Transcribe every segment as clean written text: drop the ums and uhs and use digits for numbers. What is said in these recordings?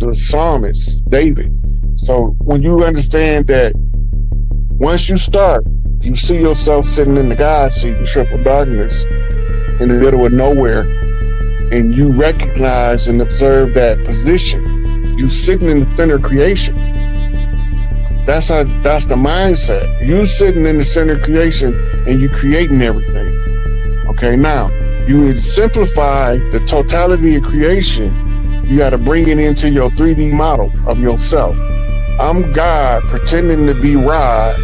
the psalmist, David. So when you understand that once you start, you see yourself sitting in the God seat in triple darkness in the middle of nowhere, and you recognize and observe that position. You sitting in the center of creation. That's the mindset. You sitting in the center of creation and you creating everything. Okay, now you would simplify the totality of creation. You got to bring it into your 3D model of yourself. I'm God pretending to be Rod.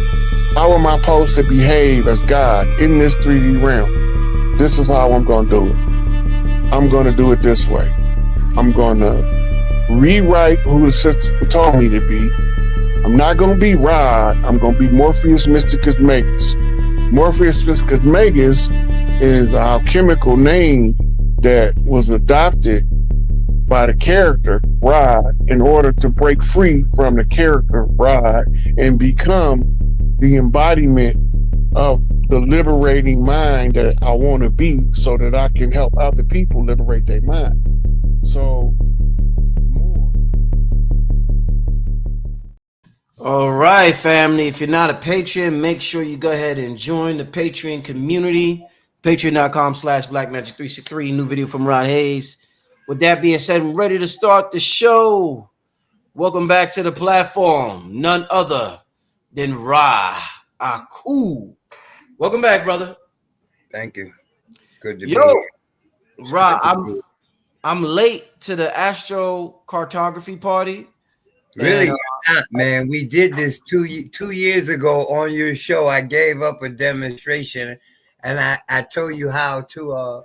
How am I supposed to behave as God in this 3D realm? This is how I'm going to do it. I'm going to do it this way. I'm going to rewrite who the system told me to be. I'm not going to be Rod. I'm going to be Morpheus Mysticus Magus. Morpheus Mysticus Magus is our chemical name that was adopted by the character Rod in order to break free from the character Rod and become the embodiment of the liberating mind that I want to be, so that I can help other people liberate their mind. So all right, family. If you're not a patron, make sure you go ahead and join the Patreon community. Patreon.com/BlackMagic363. New video from Rod Hayes. With that being said, I'm ready to start the show. Welcome back to the platform. None other than Ra Akhu. Welcome back, brother. Thank you. Good to be here. Ra, I'm late to the Astrocartography party. Really, man. We did this two years ago on your show. I gave up a demonstration, and I told you how to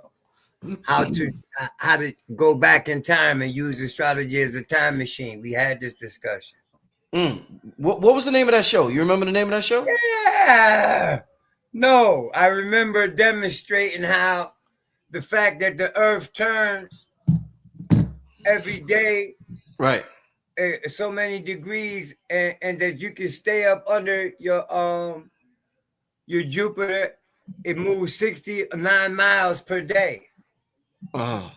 go back in time and use astrology as a time machine. We had this discussion. What was the name of that show? You remember the name of that show? Yeah. No, I remember demonstrating how the fact that the Earth turns every day, right, so many degrees, and that you can stay up under your Jupiter. It moves 69 miles per day. From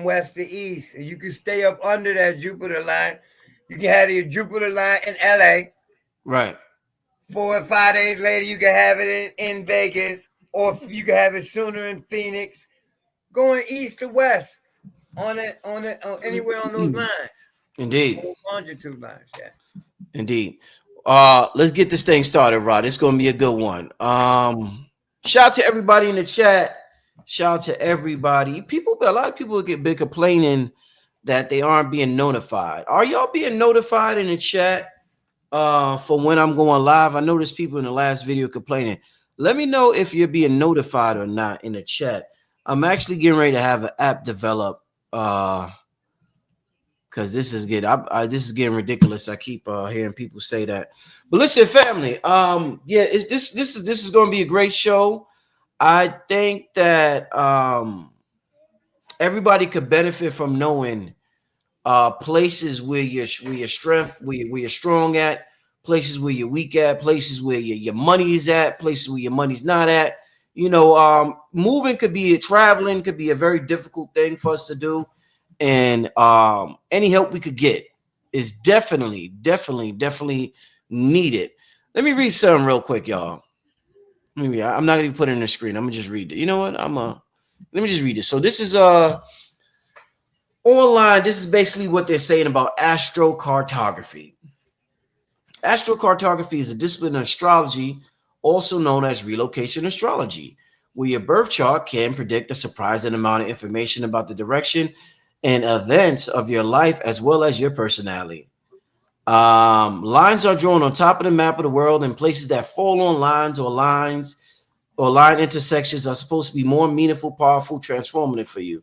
west to east, and you can stay up under that Jupiter line. You can have your Jupiter line in LA, right? 4 or 5 days later, you can have it in Vegas, or you can have it sooner in Phoenix, going east to west on anywhere on those lines. Indeed. Longitude lines, yeah. Indeed. Let's get this thing started, Rod. It's going to be a good one. Shout out to everybody in the chat. Shout out to everybody. A lot of people get big complaining that they aren't being notified. Are y'all being notified in the chat for when I'm going live? I noticed people in the last video complaining. Let me know if you're being notified or not in the chat. I'm actually getting ready to have an app develop because this is getting ridiculous. I keep hearing people say that. But listen, family, this is going to be a great show. I think that everybody could benefit from knowing places where your strength, where you're strong at, places where you're weak at, places where your money is at, places where your money's not at. You know, traveling could be a very difficult thing for us to do, and any help we could get is definitely needed. Let me read something real quick, y'all. Maybe I'm not gonna put it in the screen. I'm gonna just read it. You know what? Let me just read it. So this is online. This is basically what they're saying about astrocartography. Astrocartography is a discipline of astrology, also known as relocation astrology, where your birth chart can predict a surprising amount of information about the direction and events of your life as well as your personality. Lines are drawn on top of the map of the world, and places that fall on lines or line intersections are supposed to be more meaningful, powerful, transformative for you.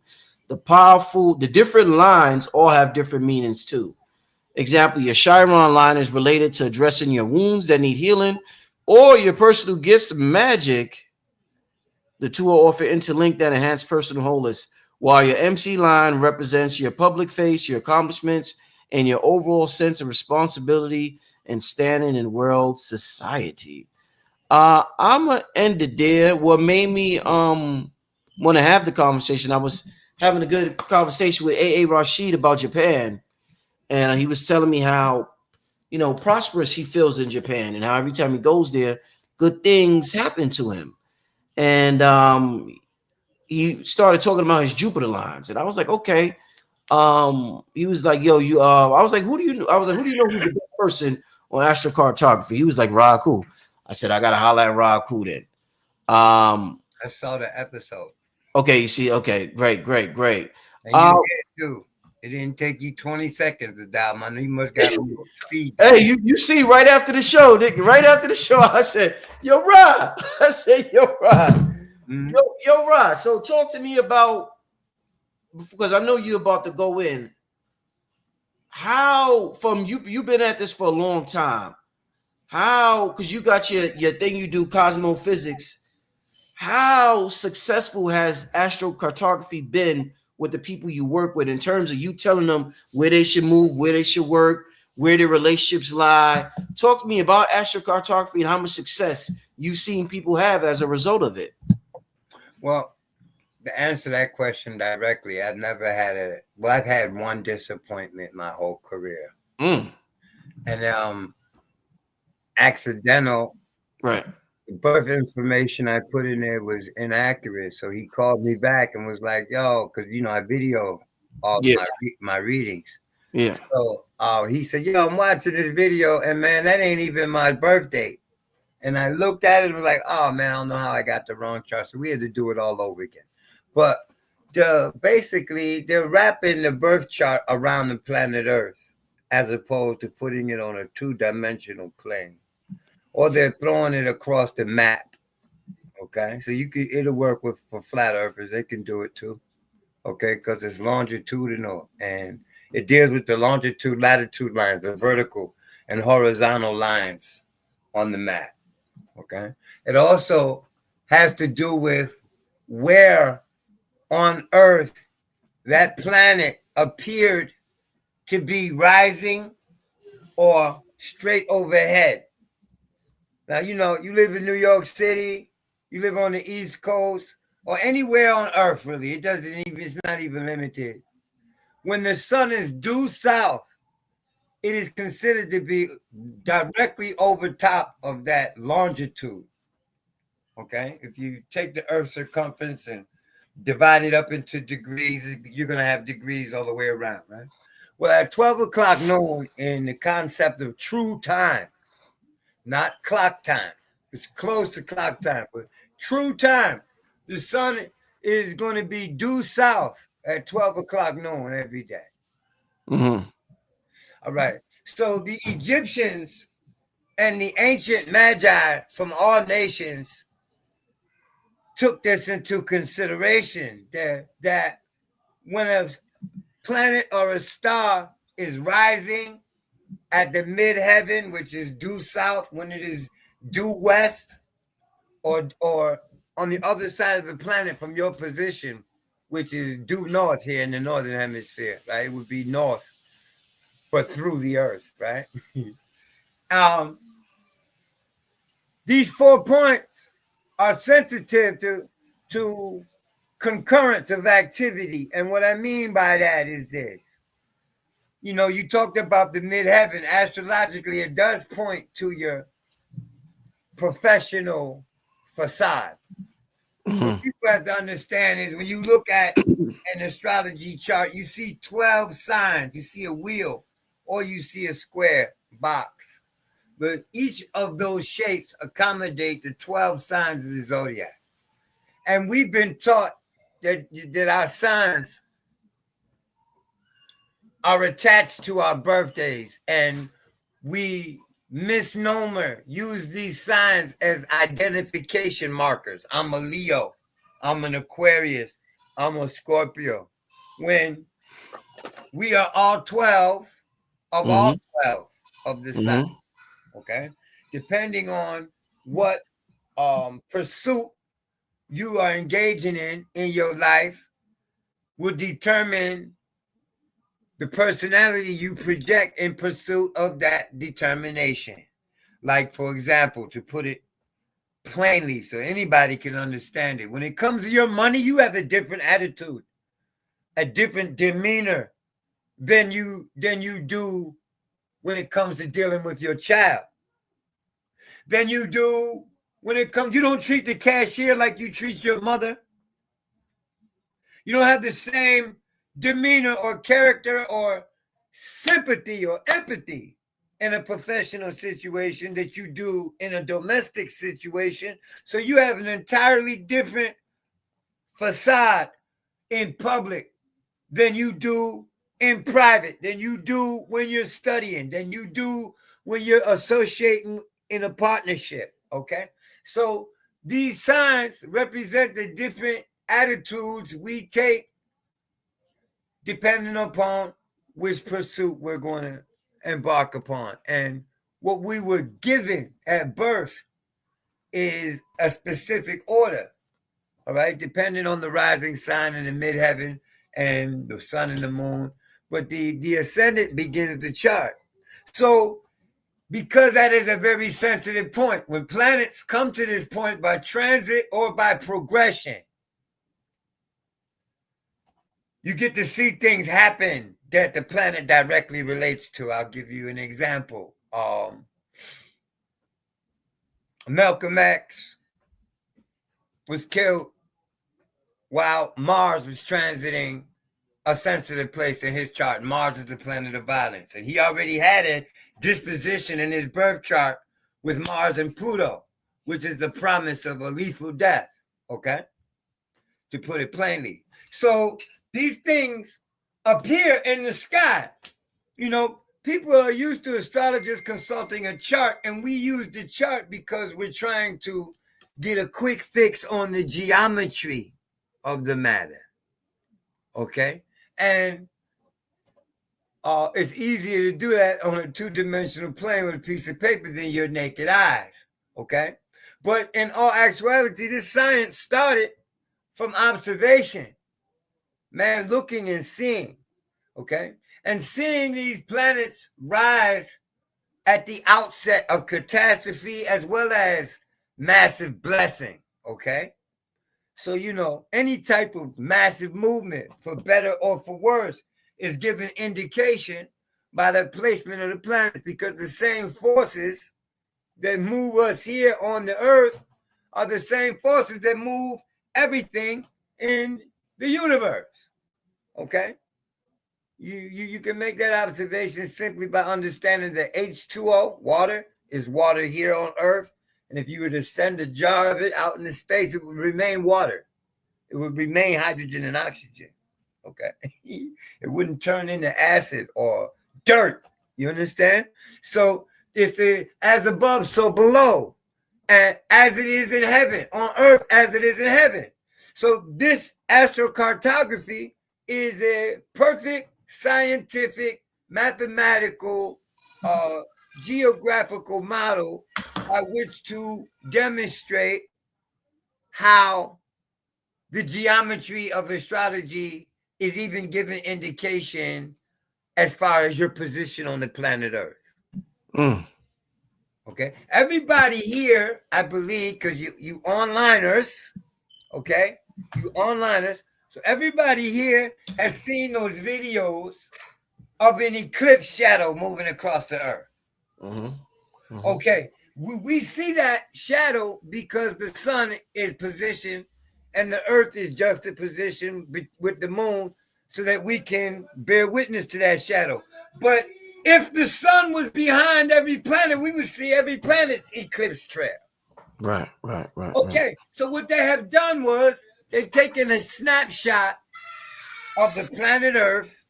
The different lines all have different meanings too. Example, your Chiron line is related to addressing your wounds that need healing, or your personal gifts, magic. The two are often interlinked that enhance personal wholeness, while your MC line represents your public face, your accomplishments, and your overall sense of responsibility and standing in world society. I'm gonna end it there. What made me want to have the conversation, I was having a good conversation with A.A. Rashid about Japan, and he was telling me how, you know, prosperous he feels in Japan, and how every time he goes there, good things happen to him. And he started talking about his Jupiter lines, and I was like, okay. He was like, yo, you. I was like, who do you know? I was like, who do you know who's the best person on astrocartography? He was like, Akhu. I said, I gotta holler at Akhu then. I saw the episode. Okay, you see, okay, great. And you did too. It didn't take you 20 seconds to dial. Man, you must got speed. Hey, you see, right after the show, right after the show, I said, yo, Rod. I said, yo, Rod. Mm-hmm. Yo, Rod. So talk to me about, because I know you're about to go in. How from you've been at this for a long time. How, because you got your thing you do, cosmophysics. How successful has astrocartography been with the people you work with in terms of you telling them where they should move, where they should work, where their relationships lie? Talk to me about astrocartography and how much success you've seen people have as a result of it. Well, to answer that question directly, I've never had I've had one disappointment my whole career. And accidental. Right. The birth information I put in there was inaccurate. So he called me back and was like, yo, because, you know, I video all my readings. Yeah. So he said, yo, I'm watching this video, and, man, that ain't even my birthday. And I looked at it and was like, oh, man, I don't know how I got the wrong chart. So we had to do it all over again. But basically, they're wrapping the birth chart around the planet Earth as opposed to putting it on a two-dimensional plane. Or they're throwing it across the map. Okay, so it'll work for flat earthers. They can do it too. Okay, because it's longitudinal and it deals with the longitude, latitude lines, the vertical and horizontal lines on the map. Okay, it also has to do with where on Earth that planet appeared to be rising or straight overhead. Now, you know, you live in New York City, you live on the East Coast, or anywhere on Earth, really. It's not even limited. When the sun is due south, it is considered to be directly over top of that longitude. Okay? If you take the Earth's circumference and divide it up into degrees, you're going to have degrees all the way around, right? Well, at 12 o'clock noon, in the concept of true time, not clock time. It's close to clock time, but true time. The sun is going to be due south at 12 o'clock noon every day. Mm-hmm. All right. So the Egyptians and the ancient magi from all nations took this into consideration, that when a planet or a star is rising at the midheaven, which is due south, when it is due west, or on the other side of the planet from your position, which is due north here in the northern hemisphere, right? It would be north, but through the earth, right? These 4 points are sensitive to concurrence of activity. And what I mean by that is this. You know, you talked about the midheaven. Astrologically, it does point to your professional facade. Mm-hmm. What people have to understand is when you look at an astrology chart, you see 12 signs. You see a wheel or you see a square box. But each of those shapes accommodate the 12 signs of the zodiac. And we've been taught that our signs are attached to our birthdays, and we use these signs as identification markers. I'm a Leo, I'm an Aquarius, I'm a Scorpio. When we are all 12 of all 12 of the signs, okay? Depending on what pursuit you are engaging in your life will determine the personality you project in pursuit of that determination. Like, for example, to put it plainly so anybody can understand it, when it comes to your money, you have a different attitude a different demeanor than you do when it comes to dealing with your child. Than you do when it comes, you don't treat the cashier like you treat your mother. You don't have the same demeanor or character or sympathy or empathy in a professional situation that you do in a domestic situation. So you have an entirely different facade in public than you do in private, than you do when you're studying, than you do when you're associating in a partnership. Okay. So these signs represent the different attitudes we take depending upon which pursuit we're going to embark upon. And what we were given at birth is a specific order. All right, depending on the rising sign in the midheaven and the sun and the moon. But the ascendant begins the chart. So because that is a very sensitive point, when planets come to this point by transit or by progression, you get to see things happen that the planet directly relates to. I'll give you an example. Malcolm X was killed while Mars was transiting a sensitive place in his chart. Mars is the planet of violence. And he already had a disposition in his birth chart with Mars and Pluto, which is the promise of a lethal death, okay? To put it plainly. So these things appear in the sky. You know, people are used to astrologers consulting a chart, and we use the chart because we're trying to get a quick fix on the geometry of the matter, okay? And it's easier to do that on a two-dimensional plane with a piece of paper than your naked eyes, okay? But in all actuality, this science started from observation, man, looking and seeing, okay? And seeing these planets rise at the outset of catastrophe as well as massive blessing, okay? So, you know, any type of massive movement, for better or for worse, is given indication by the placement of the planets, because the same forces that move us here on the earth are the same forces that move everything in the universe, okay? You can make that observation simply by understanding that H2O, water, is water here on earth. And if you were to send a jar of it out into space, it would remain water. It would remain hydrogen and oxygen, okay? It wouldn't turn into acid or dirt, you understand? So it's the as above, so below. And as it is in heaven, on earth as it is in heaven. So this astrocartography is a perfect scientific, mathematical, geographical model by which to demonstrate how the geometry of astrology is even given indication as far as your position on the planet Earth. Okay, everybody here, I believe, because you onliners, okay, you onliners. So everybody here has seen those videos of an eclipse shadow moving across the earth. Okay, we see that shadow because the sun is positioned and the earth is juxtapositioned with the moon so that we can bear witness to that shadow. But if the sun was behind every planet, we would see every planet's eclipse trail. Right. Okay, so what they have done was they've taken a snapshot of the planet Earth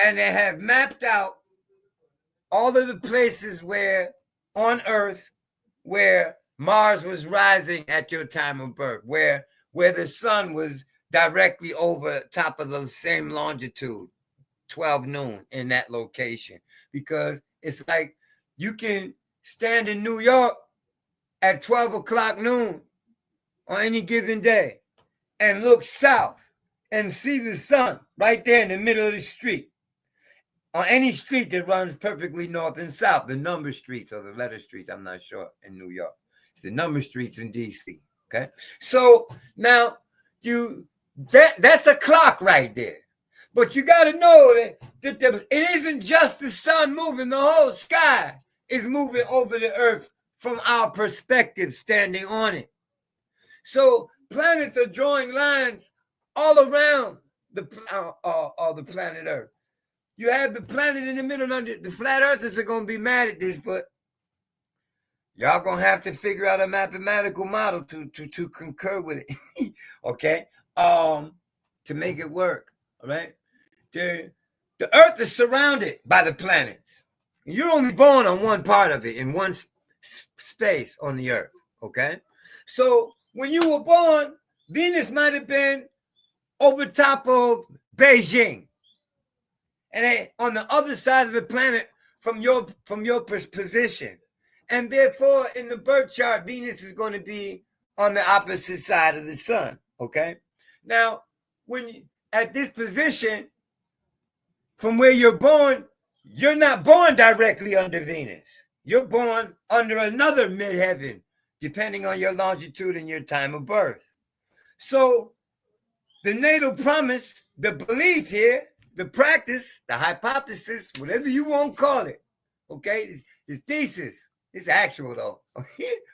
and they have mapped out all of the places where on Earth where Mars was rising at your time of birth, where the sun was directly over top of the same longitude, 12 noon in that location. Because it's like you can stand in New York at 12 o'clock noon on any given day and look south and see the sun right there in the middle of the street. On any street that runs perfectly north and south, the number streets or the letter streets, I'm not sure, in New York. It's the number streets in DC, okay? So now that's a clock right there. But you got to know that it isn't just the sun moving. The whole sky is moving over the earth from our perspective, standing on it. So planets are drawing lines all around the planet Earth. You have the planet in the middle. The flat earthers are going to be mad at this, but y'all going to have to figure out a mathematical model to concur with it, okay? To make it work, all right? The Earth is surrounded by the planets. You're only born on one part of it, in one space on the Earth, okay? So when you were born, Venus might have been over top of Beijing, and on the other side of the planet from your position, and therefore in the birth chart, Venus is going to be on the opposite side of the sun. Okay, now at this position from where you're born, you're not born directly under Venus. You're born under another midheaven, depending on your longitude and your time of birth. So the natal promise, the belief here, the practice, the hypothesis, whatever you want to call it, okay, the thesis, it's actual though,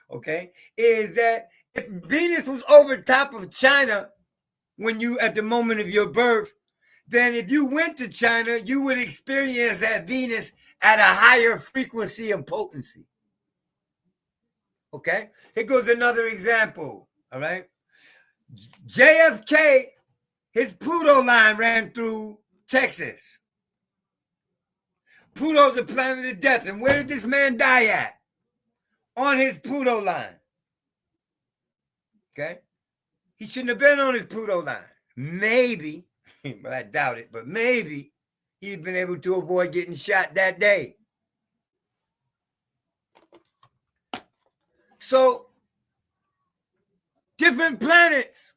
okay, is that if Venus was over top of China when you, at the moment of your birth, then if you went to China, you would experience that Venus at a higher frequency and potency. Okay, here goes another example, all right? JFK, his Pluto line ran through Texas. Pluto's a planet of death. And where did this man die at? On his Pluto line. Okay? He shouldn't have been on his Pluto line. Maybe, but I doubt it, but maybe he'd been able to avoid getting shot that day. So, different planets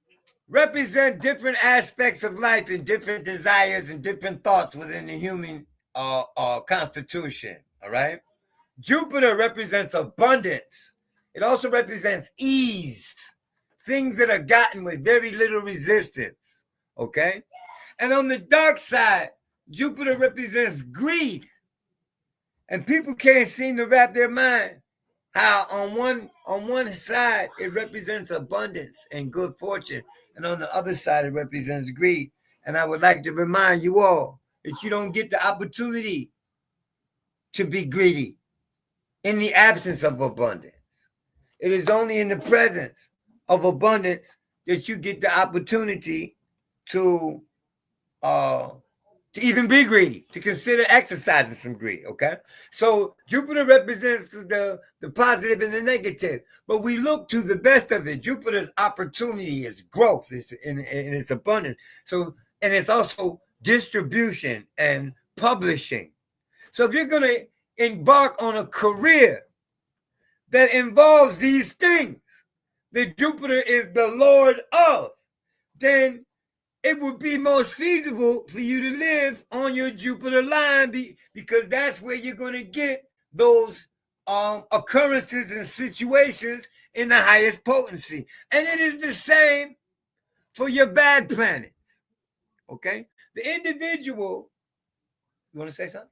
represent different aspects of life and different desires and different thoughts within the human constitution, all right? Jupiter represents abundance. It also represents ease, things that are gotten with very little resistance, okay? And on the dark side, Jupiter represents greed. And people can't seem to wrap their mind how on one side it represents abundance and good fortune, and on the other side it represents greed. And I would like to remind you all that you don't get the opportunity to be greedy in the absence of abundance. It is only in the presence of abundance that you get the opportunity to even be greedy, to consider exercising some greed, okay? So Jupiter represents the positive and the negative, but we look to the best of it. Jupiter's opportunity is growth, and it's abundance. So, and it's also distribution and publishing. So if you're going to embark on a career that involves these things that Jupiter is the Lord of, then it would be most feasible for you to live on your Jupiter line because that's where you're going to get those occurrences and situations in the highest potency. And it is the same for your bad planets, okay? The individual, you want to say something?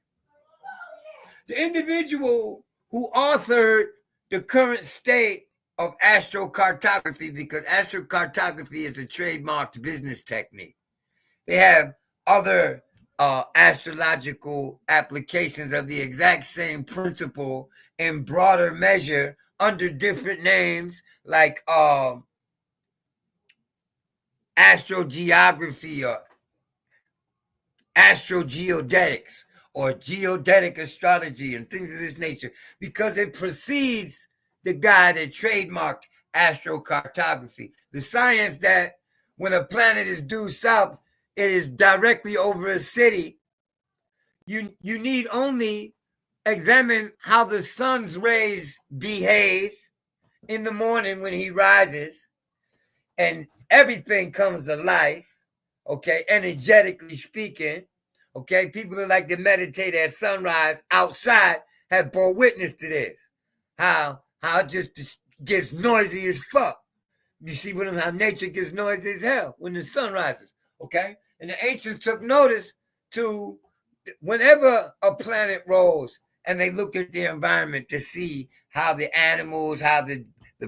The individual who authored the current state of astrocartography, because astrocartography is a trademarked business technique. They have other astrological applications of the exact same principle in broader measure under different names, like astrogeography or astrogeodetics or geodetic astrology and things of this nature, because it precedes the guy that trademarked astrocartography. The science that when a planet is due south, it is directly over a city. You need only examine how the sun's rays behave in the morning when he rises, and everything comes to life, okay, energetically speaking, okay? People that like to meditate at sunrise outside have bore witness to this. How it just gets noisy as fuck. You see how nature gets noisy as hell when the sun rises, okay? And the ancients took notice to whenever a planet rolls and they look at the environment to see how the animals, how the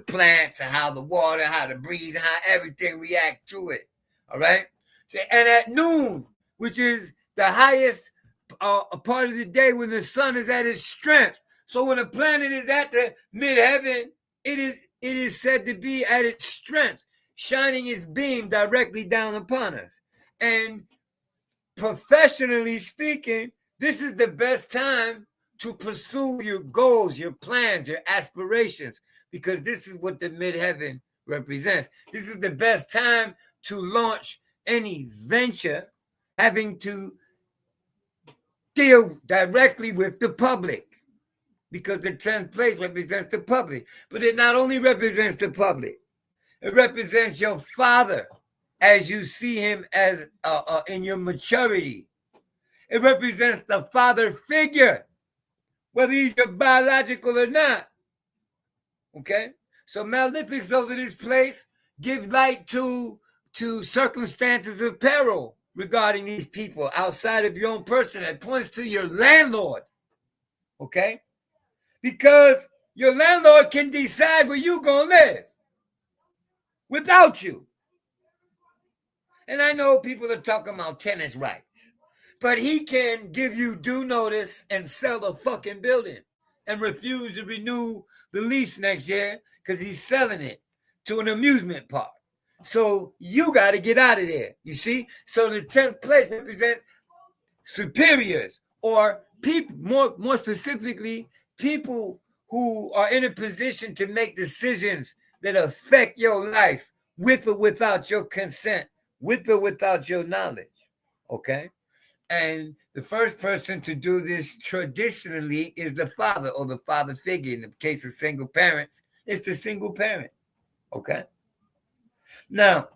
plants, and how the water, how the breeze, and how everything react to it. All right. So, and at noon, which is the highest part of the day when the sun is at its strength. So when a planet is at the midheaven, it is said to be at its strength, shining its beam directly down upon us. And professionally speaking, this is the best time to pursue your goals, your plans, your aspirations, because this is what the midheaven represents. This is the best time to launch any venture having to deal directly with the public, because the 10th place represents the public. But it not only represents the public, it represents your father as you see him as in your maturity. It represents the father figure, whether he's your biological or not. Okay? So malefics over this place give light to circumstances of peril regarding these people outside of your own person. It points to your landlord. Okay? Because your landlord can decide where you're going to live without you. And I know people are talking about tenants' rights, but he can give you due notice and sell the fucking building and refuse to renew the lease next year because he's selling it to an amusement park. So you got to get out of there, you see? So the 10th place represents superiors, or people, more specifically, people who are in a position to make decisions that affect your life with or without your consent, with or without your knowledge. Okay? And the first person to do this traditionally is the father, or the father figure. In the case of single parents, it's the single parent. Okay? Now,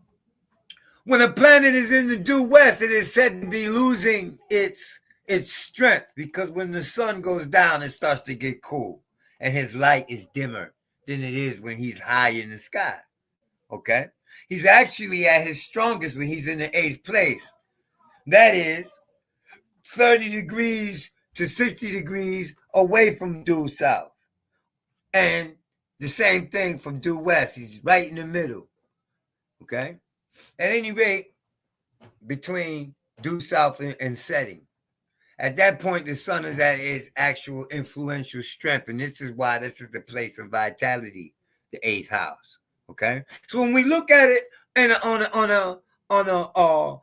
when a planet is in the due west, it is said to be losing its strength, because when the sun goes down, it starts to get cool, and his light is dimmer than it is when he's high in the sky. Okay? He's actually at his strongest when he's in the 8th place. That is 30 degrees to 60 degrees away from due south. And the same thing from due west. He's right in the middle. Okay? At any rate, between due south and setting. At that point, the sun is at its actual influential strength. And this is why this is the place of vitality, the 8th house. Okay? So when we look at it on a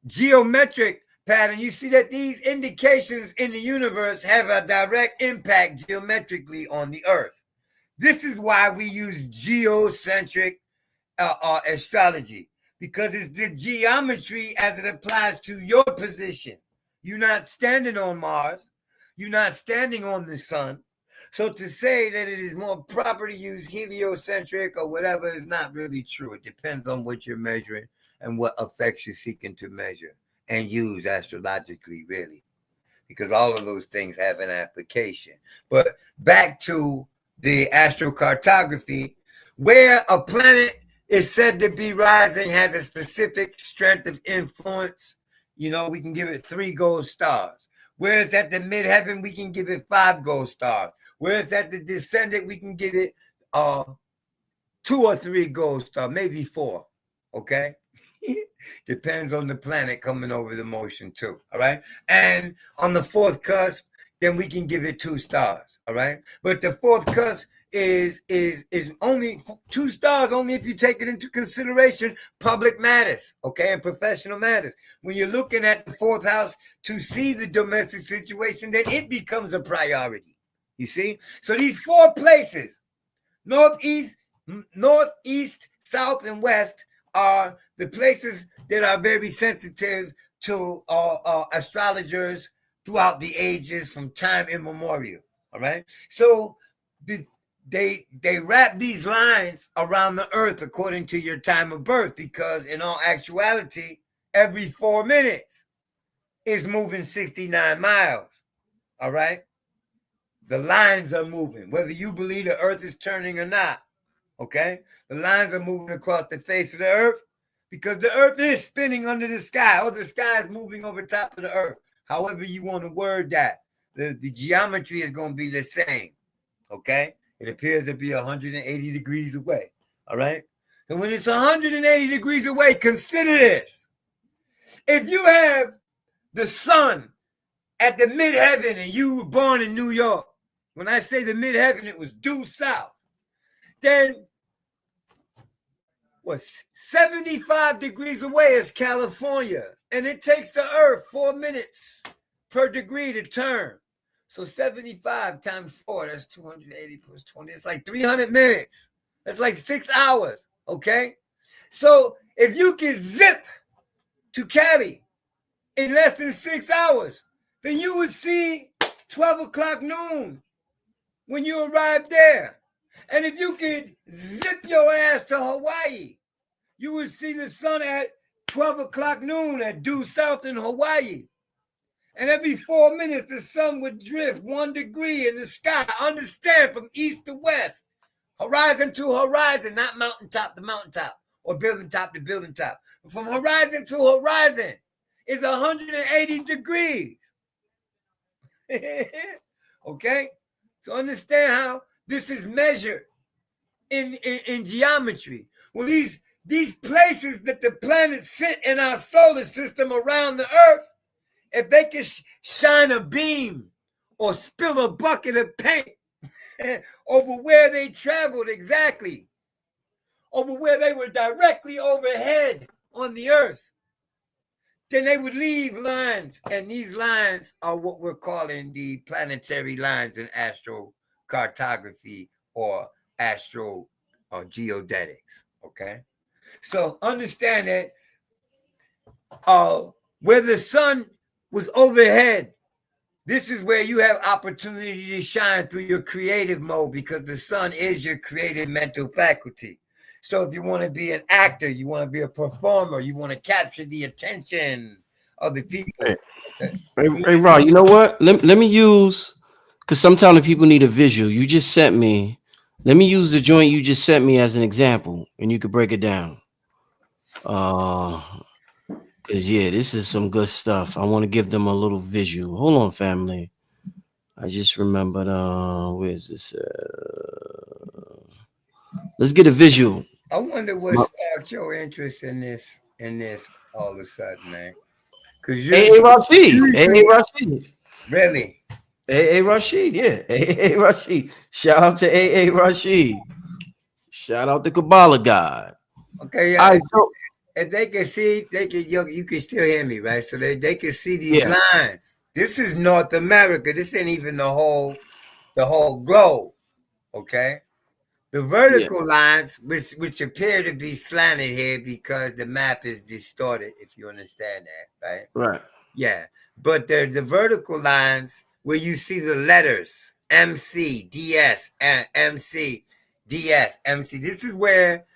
geometric pattern, you see that these indications in the universe have a direct impact geometrically on the earth. This is why we use geocentric astrology, because it's the geometry as it applies to your position. You're not standing on Mars. You're not standing on the sun. So to say that it is more proper to use heliocentric or whatever is not really true. It depends on what you're measuring and what effects you're seeking to measure and use astrologically, really, because all of those things have an application. But back to the astrocartography, where a planet is said to be rising has a specific strength of influence. You know, we can give it 3 gold stars. Where it's at the midheaven, we can give it 5 gold stars. Where it's at the descendant, we can give it 2 or 3 gold stars, maybe 4. Okay? Depends on the planet coming over the motion too. All right. And on the 4th cusp, then we can give it 2 stars. All right. But the 4th cusp is only 2 stars, only if you take it into consideration public matters, okay, and professional matters. When you're looking at the 4th house to see the domestic situation, then it becomes a priority. You see? So these 4 places, northeast, south, and west, are the places that are very sensitive to astrologers throughout the ages from time immemorial. All right. So they wrap these lines around the earth according to your time of birth, because in all actuality, every 4 minutes is moving 69 miles. All right. The lines are moving, whether you believe the earth is turning or not. Okay. The lines are moving across the face of the earth. because the earth is spinning under the sky, or the sky is moving over top of the earth. However you want to word that, the geometry is going to be the same. Okay? It appears to be 180 degrees away. All right? And when it's 180 degrees away, consider this. If you have the sun at the midheaven and you were born in New York, when I say the midheaven, it was due south, then what's 75 degrees away is California, and it takes the earth 4 minutes per degree to turn. So 75 times 4, that's 280 plus 20. It's like 300 minutes. That's like 6 hours, okay? So if you can zip to Cali in less than 6 hours, then you would see 12 o'clock noon when you arrive there. And if you could zip your ass to Hawaii, you would see the sun at 12 o'clock noon at due south in Hawaii. And every 4 minutes, the sun would drift 1 degree in the sky. Understand, from east to west, horizon to horizon, not mountaintop to mountaintop or building top to building top. But from horizon to horizon is 180 degrees. Okay? So understand how this is measured in geometry. Well, these places that the planets sit in our solar system around the earth, if they can shine a beam or spill a bucket of paint over where they traveled exactly, over where they were directly overhead on the earth, then they would leave lines. And these lines are what we're calling the planetary lines in astrocartography or geodetics. Okay? So understand that where the sun was overhead, this is where you have opportunity to shine through your creative mode, because the sun is your creative mental faculty. So if you want to be an actor, you want to be a performer, you want to capture the attention of the people. Okay. Hey, Rod, you know what? Let me use, because sometimes the people need a visual. You just sent me. Let me use the joint you just sent me as an example, and you could break it down. Because, yeah, this is some good stuff. I want to give them a little visual. Hold on, family. I just remembered, where's this? Let's get a visual. I wonder what sparked your interest in this all of a sudden, man. Hey, Rashid. Hey, Rashid. Really? Hey, Rashid, yeah. Hey, Rashid. Shout out to A. Rashid. Shout out to Kabbalah God. Okay, yeah. Right, so if they can see, you can still hear me, right? So they can see these lines. This is North America. This ain't even the whole globe. Okay. The vertical lines, which appear to be slanted here because the map is distorted, if you understand that, right? Right. Yeah. But the vertical lines where you see the letters MC, DS, and MC, DS, MC. This is where,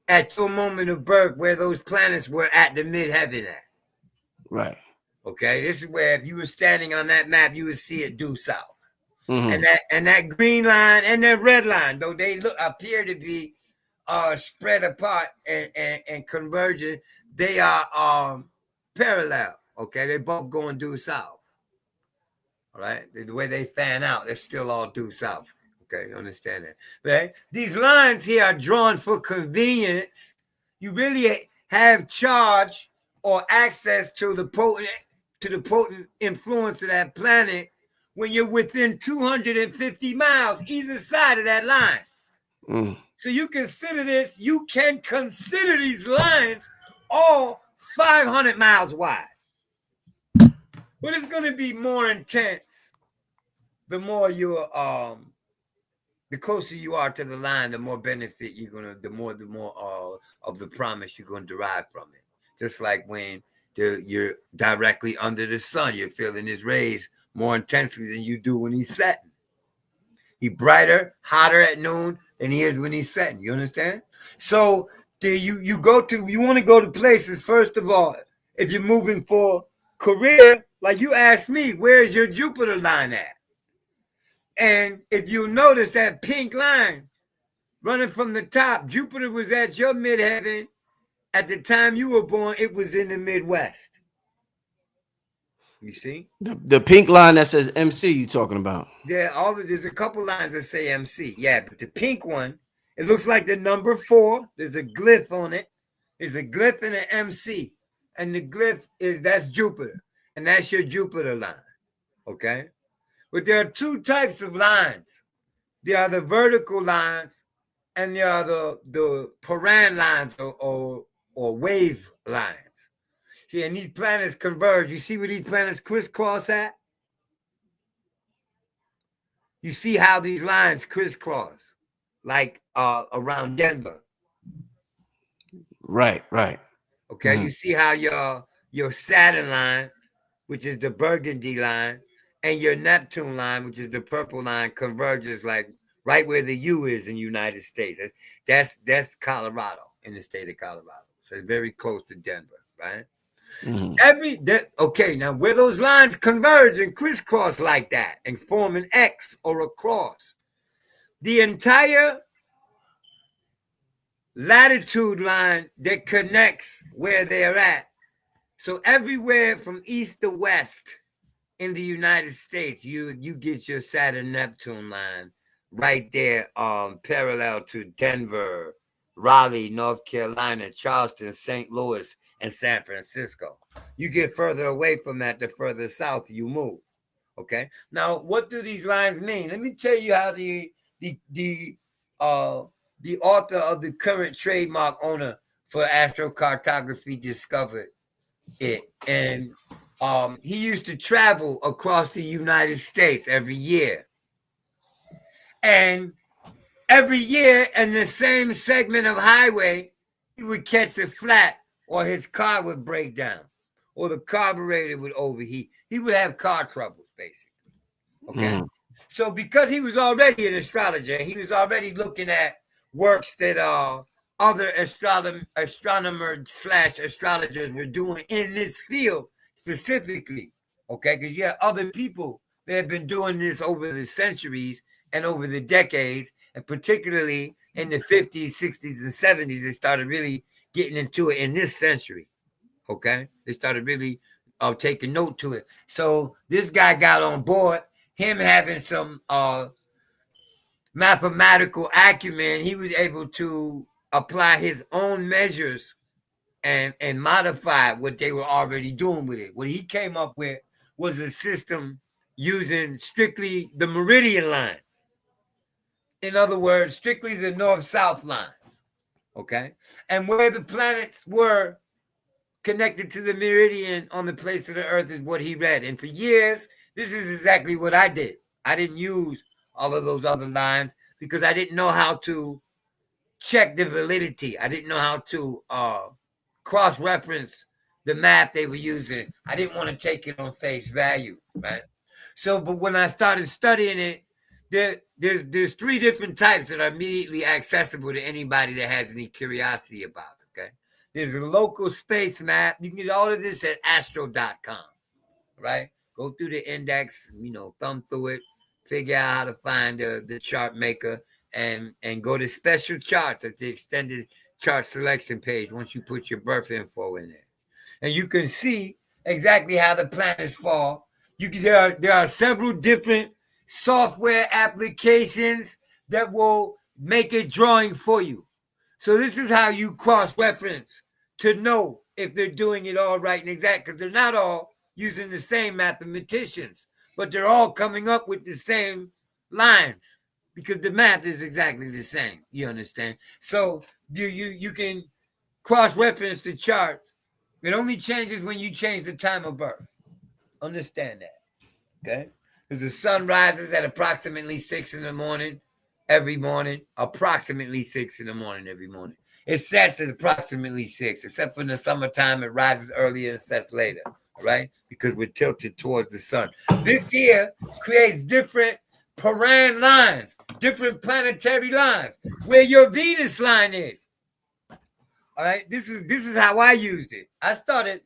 at your moment of birth, where those planets were at the midheaven at. Right. Okay. This is where, if you were standing on that map, you would see it due south. Mm-hmm. And that green line and that red line, though they appear to be spread apart and converging, they are parallel. Okay, they both going due south. All right, the way they fan out, they're still all due south. Okay, you understand that, right? These lines here are drawn for convenience. You really have charge or access to the potent influence of that planet when you're within 250 miles either side of that line. Mm. So you consider this, you can consider these lines all 500 miles wide. But it's going to be more intense the more you're, the closer you are to the line, the more benefit you're going to, the more of the promise you're going to derive from it. Just like when you're directly under the sun, you're feeling his rays more intensely than you do when he's setting. He's brighter, hotter at noon than he is when he's setting. You understand? So you want to go to places, first of all, if you're moving for career, like you asked me, where's your Jupiter line at? And if you notice that pink line running from the top, Jupiter was at your midheaven At the time you were born, it was in the Midwest. You see? The pink line that says MC you talking about? There's a couple lines that say MC. Yeah, but the pink one, it looks like the number 4. There's a glyph on it. There's a glyph and an MC. And the glyph that's Jupiter. And that's your Jupiter line. Okay? But there are 2 types of lines. There are the vertical lines and there are the Paran lines or wave lines. See, and these planets converge. You see where these planets crisscross at? You see how these lines crisscross, like around Denver. Right. Okay, You see how your Saturn line, which is the burgundy line, and your Neptune line, which is the purple line, converges like right where the U is in the United States. That's Colorado, in the state of Colorado. So it's very close to Denver, right? Okay, now where those lines converge and crisscross like that and form an X or a cross, the entire latitude line that connects where they're at. So everywhere from east to west in the United States, you get your Saturn Neptune line right there, parallel to Denver, Raleigh, North Carolina, Charleston, St. Louis, and San Francisco. You get further away from that, the further south you move. Okay. Now, what do these lines mean? Let me tell you how the author of the current trademark owner for astrocartography discovered it. And he used to travel across the United States every year. And every year in the same segment of highway, he would catch a flat or his car would break down or the carburetor would overheat. He would have car troubles, basically. Okay. So because he was already an astrologer, he was already looking at works that other astronomers/astrologers were doing in this field specifically. Okay. Because you have other people that have been doing this over the centuries and over the decades, and particularly in the 50s, 60s, and 70s, they started really getting into it in this century. Okay. They started really taking note to it. So this guy got on board, him having some mathematical acumen. He was able to apply his own measures and modify what they were already doing with it. What he came up with was a system using strictly the meridian line. In other words, strictly the north-south lines. Okay. And where the planets were connected to the meridian on the place of the earth is what he read. And for years, this is exactly what I did. I didn't use all of those other lines because I didn't know how to check the validity. I didn't know how to cross-reference the map they were using. I didn't want to take it on face value, right? So, but when I started studying it, there's 3 different types that are immediately accessible to anybody that has any curiosity about it, okay? There's a local space map. You can get all of this at astro.com, right? Go through the index, thumb through it, figure out how to find the chart maker, and go to special charts at the extended chart selection page once you put your birth info in there. And you can see exactly how the planets fall. There are several different software applications that will make a drawing for you. So this is how you cross-reference to know if they're doing it all right and exact, because they're not all using the same mathematicians, but they're all coming up with the same lines because the math is exactly the same. You understand? So you can cross-reference the charts. It only changes when you change the time of birth. Understand that. Okay? Because the sun rises at approximately 6 in the morning every morning. Approximately 6 in the morning every morning. It sets at approximately 6, except for in the summertime, it rises earlier and sets later, right? Because we're tilted towards the sun. This here creates different Paran lines, different planetary lines, where your Venus line is. All right, this is how I used it. I started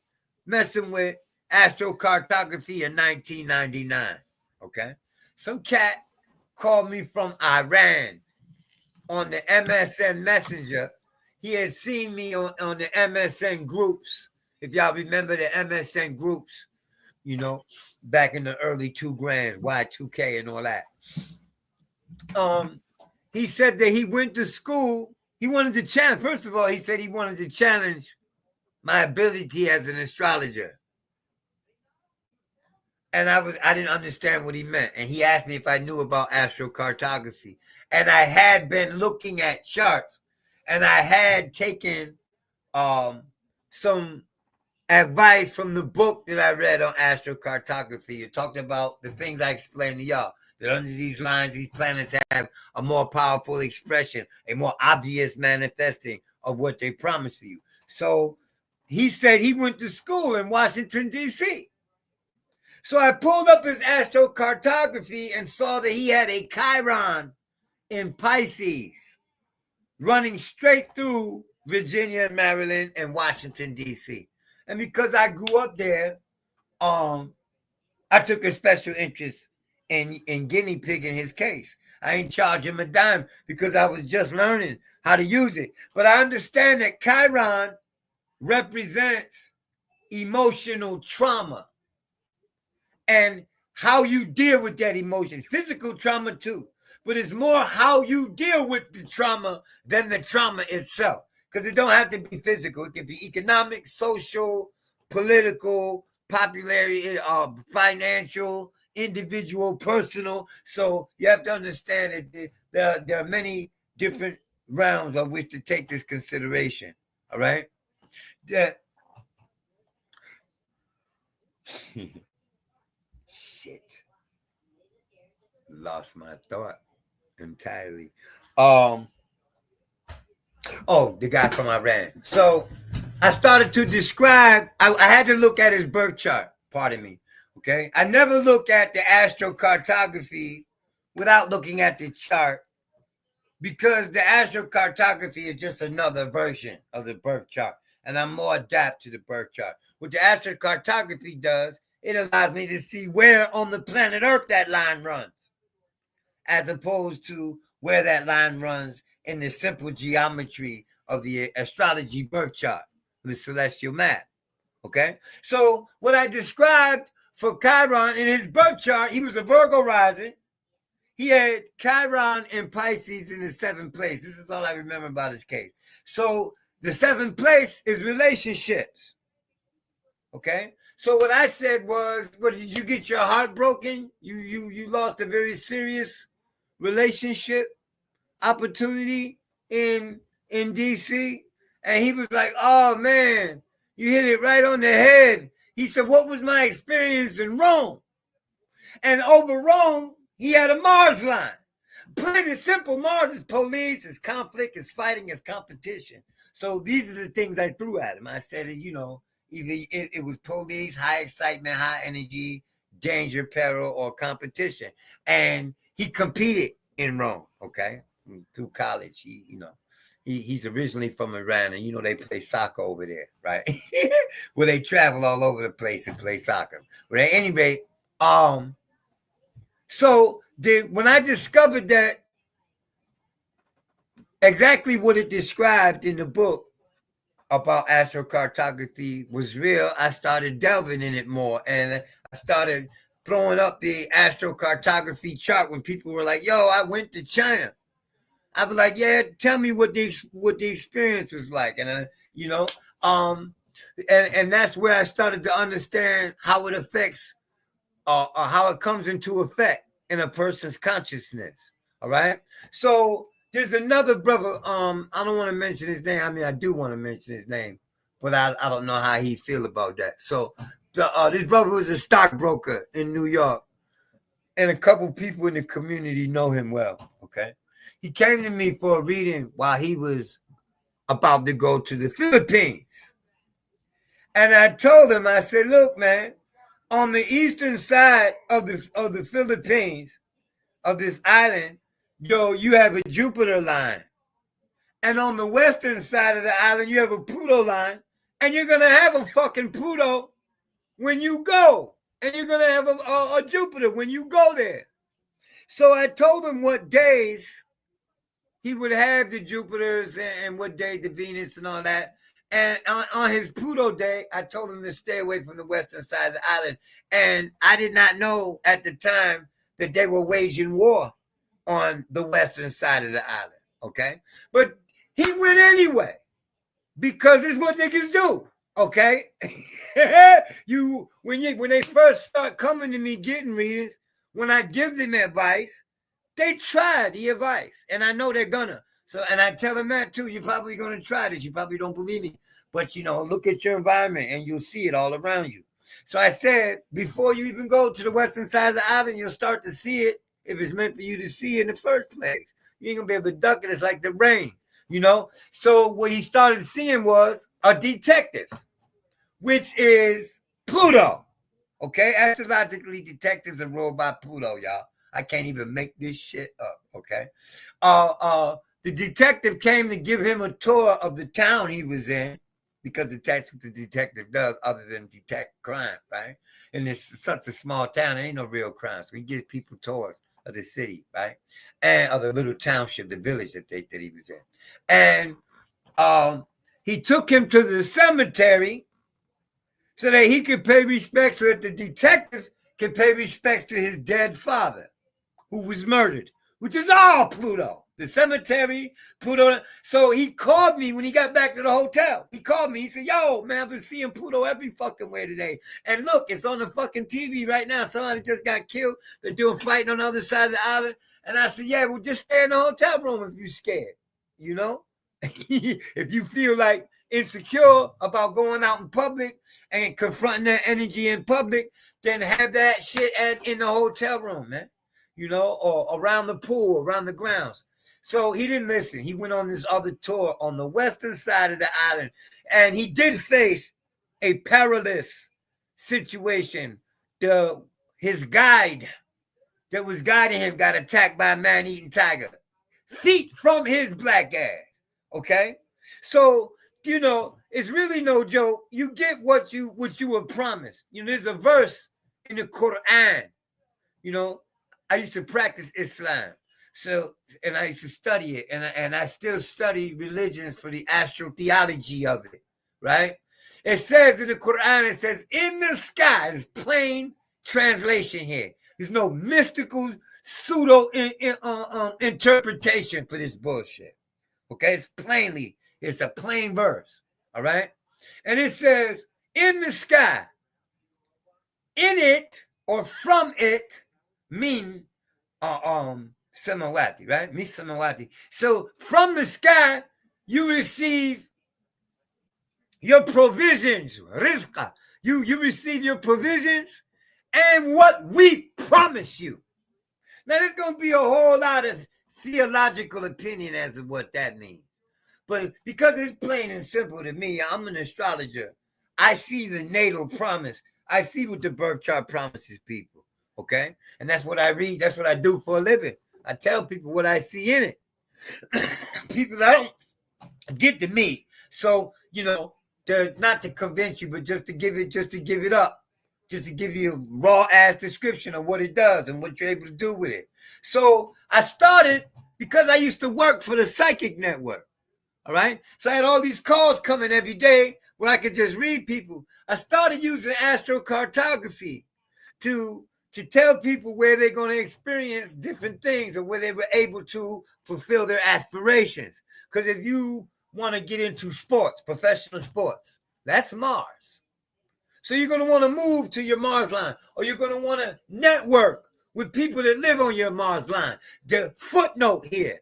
messing with astrocartography in 1999. Okay, some cat called me from Iran on the MSN Messenger. he had seen me on the MSN groups. If y'all remember the MSN groups, you know, back in the early 2 grand, Y2K and all that. He said that he went to school. He wanted to challenge. First of all, he said he wanted to challenge my ability as an astrologer. And I didn't understand what he meant. And he asked me if I knew about astrocartography. And I had been looking at charts. And I had taken some advice from the book that I read on astrocartography. It talked about the things I explained to y'all. That under these lines, these planets have a more powerful expression, a more obvious manifesting of what they promise for you. So he said he went to school in Washington, D.C. So I pulled up his astrocartography and saw that he had a Chiron in Pisces running straight through Virginia, Maryland, and Washington, D.C. And because I grew up there, I took a special interest in guinea pigging his case. I ain't charge him a dime because I was just learning how to use it. But I understand that Chiron represents emotional trauma and how you deal with that emotion. Physical trauma too, but it's more how you deal with the trauma than the trauma itself. Because it don't have to be physical. It can be economic, social, political, popularity, financial, individual, personal. So you have to understand that there are many different rounds of which to take this consideration. All right? Shit. Lost my thought entirely. Oh, the guy from Iran. So I started to describe, I had to look at his birth chart, pardon me, okay? I never look at the astrocartography without looking at the chart because the astrocartography is just another version of the birth chart, and I'm more adapt to the birth chart. What the astrocartography does, it allows me to see where on the planet Earth that line runs, as opposed to where that line runs in the simple geometry of the astrology birth chart, the celestial map. Okay? So what I described for Chiron in his birth chart, he was a Virgo rising. He had Chiron in Pisces in the 7th place. This is all I remember about his case. So the 7th place is relationships. Okay? So what I said was, what, did you get your heart broken? You lost a very serious relationship opportunity in DC? And he was like, oh man, you hit it right on the head. He said, what was my experience in Rome? And over Rome, he had a Mars line. Plain and simple, Mars is police, is conflict, is fighting, is competition. So these are the things I threw at him. I said, you know, either it was police, high excitement, high energy, danger, peril, or competition. And he competed in Rome, okay? Through college, he's originally from Iran, and you know they play soccer over there, right? Well, they travel all over the place and play soccer. But at any rate, so when I discovered that exactly what it described in the book about astrocartography was real, I started delving in it more, and I started throwing up the astrocartography chart when people were like, yo, I went to China. I was like, yeah, tell me what the experience was like. And, and that's where I started to understand how it affects or how it comes into effect in a person's consciousness. All right. So there's another brother. I don't want to mention his name. I mean, I do want to mention his name, but I don't know how he feel about that. So this brother was a stockbroker in New York, and a couple people in the community know him well. Okay. He came to me for a reading while he was about to go to the Philippines. And I told him, I said, look, man, on the eastern side of the Philippines, of this island, you have a Jupiter line. And on the western side of the island, you have a Pluto line. And you're going to have a fucking Pluto when you go. And you're going to have a Jupiter when you go there. So I told him what days he would have the Jupiters and what day the Venus and all that. And on his Pluto day, I told him to stay away from the western side of the island. And I did not know at the time that they were waging war on the western side of the island. Okay, but he went anyway because it's what niggas do. Okay, when they first start coming to me getting readings, when I give them advice, they try the advice, and I know they're gonna. So, and I tell them that too. You're probably gonna try this. You probably don't believe me, but look at your environment, and you'll see it all around you. So I said, before you even go to the western side of the island, you'll start to see it if it's meant for you to see in the first place. You ain't gonna be able to duck it. It's like the rain, So what he started seeing was a detective, which is Pluto. Okay, astrologically, detectives are ruled by Pluto, y'all. I can't even make this shit up. Okay, the detective came to give him a tour of the town he was in, because that's what the detective does, other than detect crime, right? And it's such a small town, there ain't no real crime, so he gives people tours of the city, right? And of the little township, the village that he was in. And he took him to the cemetery so that he could pay respects, so that the detective could pay respects to his dead father, who was murdered, which is all Pluto. The cemetery, Pluto. So he called me when he got back to the hotel. He called me. He said, yo, man, I've been seeing Pluto every fucking way today. And look, it's on the fucking TV right now. Somebody just got killed. They're doing fighting on the other side of the island. And I said, yeah, well, just stay in the hotel room if you're scared. If you feel like insecure about going out in public and confronting that energy in public, then have that shit in the hotel room, man. Or around the pool, around the grounds. So he didn't listen. He went on this other tour on the western side of the island, and he did face a perilous situation. His guide that was guiding him got attacked by a man-eating tiger, feet from his black ass. Okay, so it's really no joke. You get what you were promised. There's a verse in the Quran. I used to practice Islam. So, and I used to study it, and I still study religions for the astrotheology of it, right? It says in the Quran, it says, in the sky, there's plain translation here. There's no mystical pseudo interpretation for this bullshit. Okay, it's a plain verse, all right? And it says, in the sky, in it or from it mean samawati, right? Samawati. So from the sky, you receive your provisions, rizqa. You receive your provisions and what we promise you. Now, there's going to be a whole lot of theological opinion as to what that means. But because it's plain and simple to me, I'm an astrologer. I see the natal promise. I see what the birth chart promises people, okay? And that's what I read. That's what I do for a living. I tell people what I see in it. People don't get to me. So, not to convince you, but just to give it up. Just to give you a raw ass description of what it does and what you're able to do with it. So I started because I used to work for the psychic network. All right. So I had all these calls coming every day where I could just read people. I started using astrocartography to tell people where they're going to experience different things or where they were able to fulfill their aspirations. Because if you want to get into sports, professional sports, that's Mars. So you're going to want to move to your Mars line, or you're going to want to network with people that live on your Mars line. The footnote here,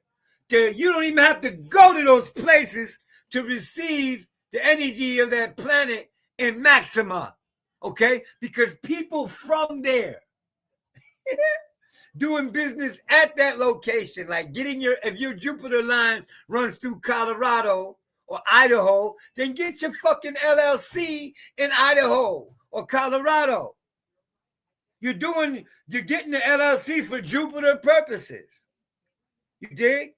you don't even have to go to those places to receive the energy of that planet in maxima, okay? Because people from there doing business at that location, like if your Jupiter line runs through Colorado or Idaho, then get your fucking LLC in Idaho or Colorado. You're getting the LLC for Jupiter purposes. You dig?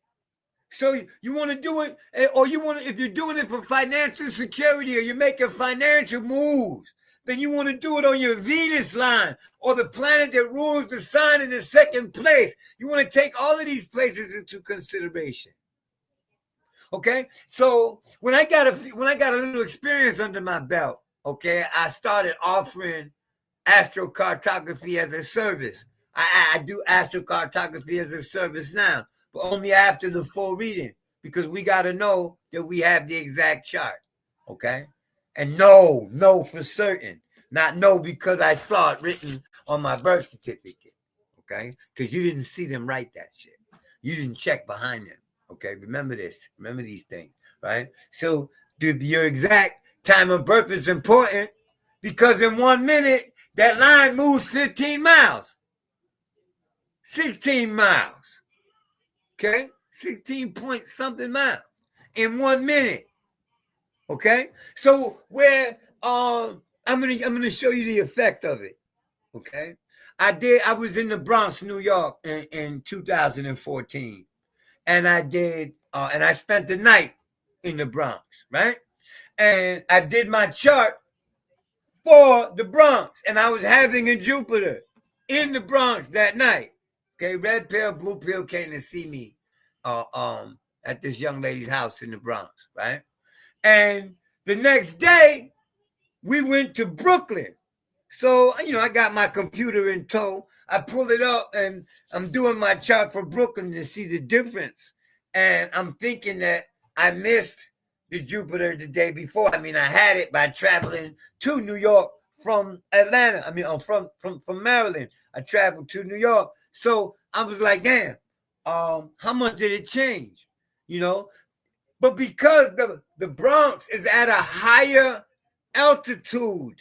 So you want to do it, or if you're doing it for financial security, or you're making financial moves, then you want to do it on your Venus line, or the planet that rules the sign in the second place. You want to take all of these places into consideration. Okay, so when I got a little experience under my belt, okay, I started offering astrocartography as a service. I do astrocartography as a service now, but only after the full reading, because we got to know that we have the exact chart, okay? And know for certain, not know because I saw it written on my birth certificate, okay? Because you didn't see them write that shit. You didn't check behind them, okay? Remember this. Remember these things, right? So your exact time of birth is important because in 1 minute, that line moves 15 miles, 16 miles, okay? 16 point something miles in 1 minute, okay? So where I'm gonna show you the effect of it, okay? I was in the Bronx, New York in 2014, and I spent the night in the Bronx, right? And I did my chart for the Bronx, and I was having a Jupiter in the Bronx that night. Okay, red pill, blue pill came to see me at this young lady's house in the Bronx, right? And the next day, we went to Brooklyn. So, I got my computer in tow. I pull it up and I'm doing my chart for Brooklyn to see the difference. And I'm thinking that I missed the Jupiter the day before. I mean, I had it by traveling to New York from Atlanta. I mean, from Maryland. I traveled to New York. So I was like, damn, how much did it change? But because the Bronx is at a higher altitude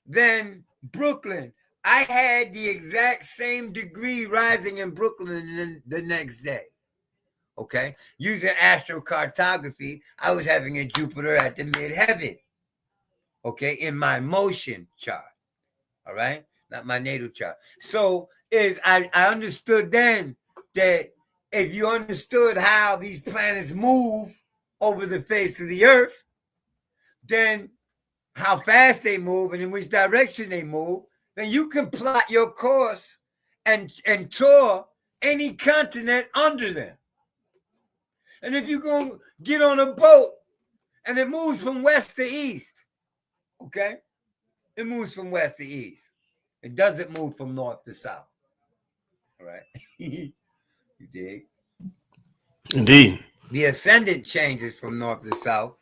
than Brooklyn, I had the exact same degree rising in Brooklyn the next day. Okay, using astrocartography, I was having a Jupiter at the midheaven. Okay, in my motion chart. All right, not my natal chart. So I understood then that if you understood how these planets move over the face of the Earth, then how fast they move and in which direction they move, then you can plot your course and tour any continent under them. And if you're going to get on a boat and it moves from west to east, okay? It moves from west to east. It doesn't move from north to south. All right? You dig? Indeed. The ascendant changes from north to south,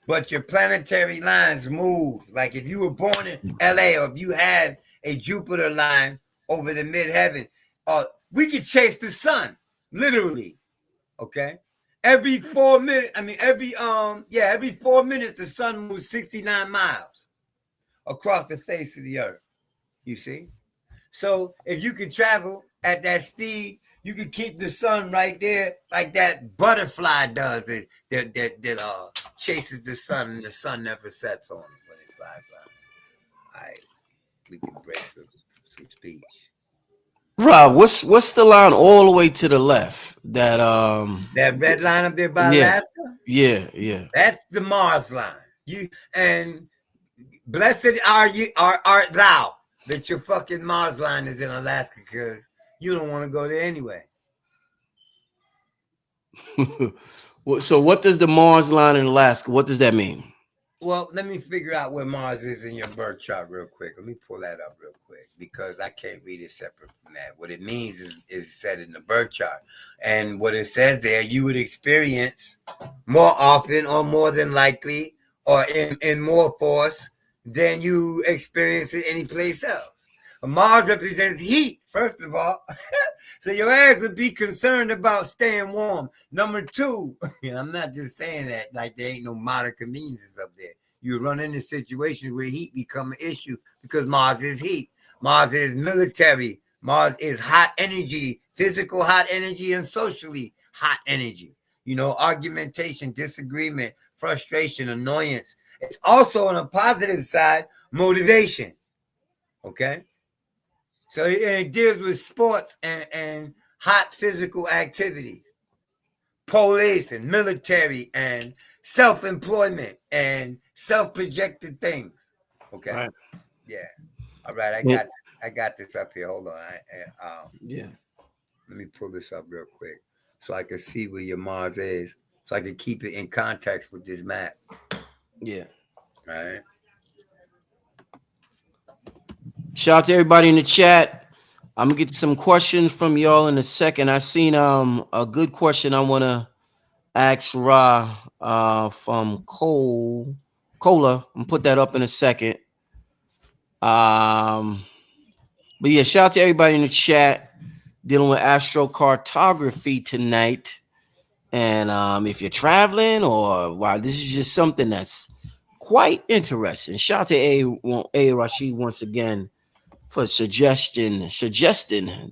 but your planetary lines move. Like if you were born in LA or if you had a Jupiter line over the midheaven, we could chase the sun, literally. Okay? Every 4 minutes, every 4 minutes, the sun moves 69 miles across the face of the earth. You see? So if you could travel at that speed, you could keep the sun right there like that butterfly does that chases the sun and the sun never sets on it when it flies by. All right, we can break some speech. Rob, what's the line all the way to the left? That red line up there by Alaska? Yeah. That's the Mars line. And blessed art thou that your fucking Mars line is in Alaska because you don't want to go there anyway. So what does the Mars line in Alaska, what does that mean? Well, let me figure out where Mars is in your birth chart real quick. Let me pull that up real quick because I can't read it separate from that. What it means is said in the birth chart. And what it says there, you would experience more often or more than likely or in more force than you experience it any place else. Mars represents heat, first of all. So your ass would be concerned about staying warm. Number two, I'm not just saying that like there ain't no modern conveniences up there. You run into situations where heat become an issue because Mars is heat. Mars is military. Mars is hot energy, physical hot energy and socially hot energy. Argumentation, disagreement, frustration, annoyance. It's also on a positive side, motivation. Okay? So it deals with sports and hot physical activity, police and military and self-employment and self-projected things. Okay. Right. Yeah. All right. I got this up here. Hold on. Yeah. Let me pull this up real quick so I can see where your Mars is. so I could keep it in context with this map. Yeah. All right. Shout out to everybody in the chat. I'm gonna get some questions from y'all in a second. I seen a good question I wanna ask Ra from Cola. I'm gonna put that up in a second. But yeah, shout out to everybody in the chat dealing with astrocartography tonight. And if you're traveling or wow, this is just something that's quite interesting. Shout out to A Rashid once again for suggesting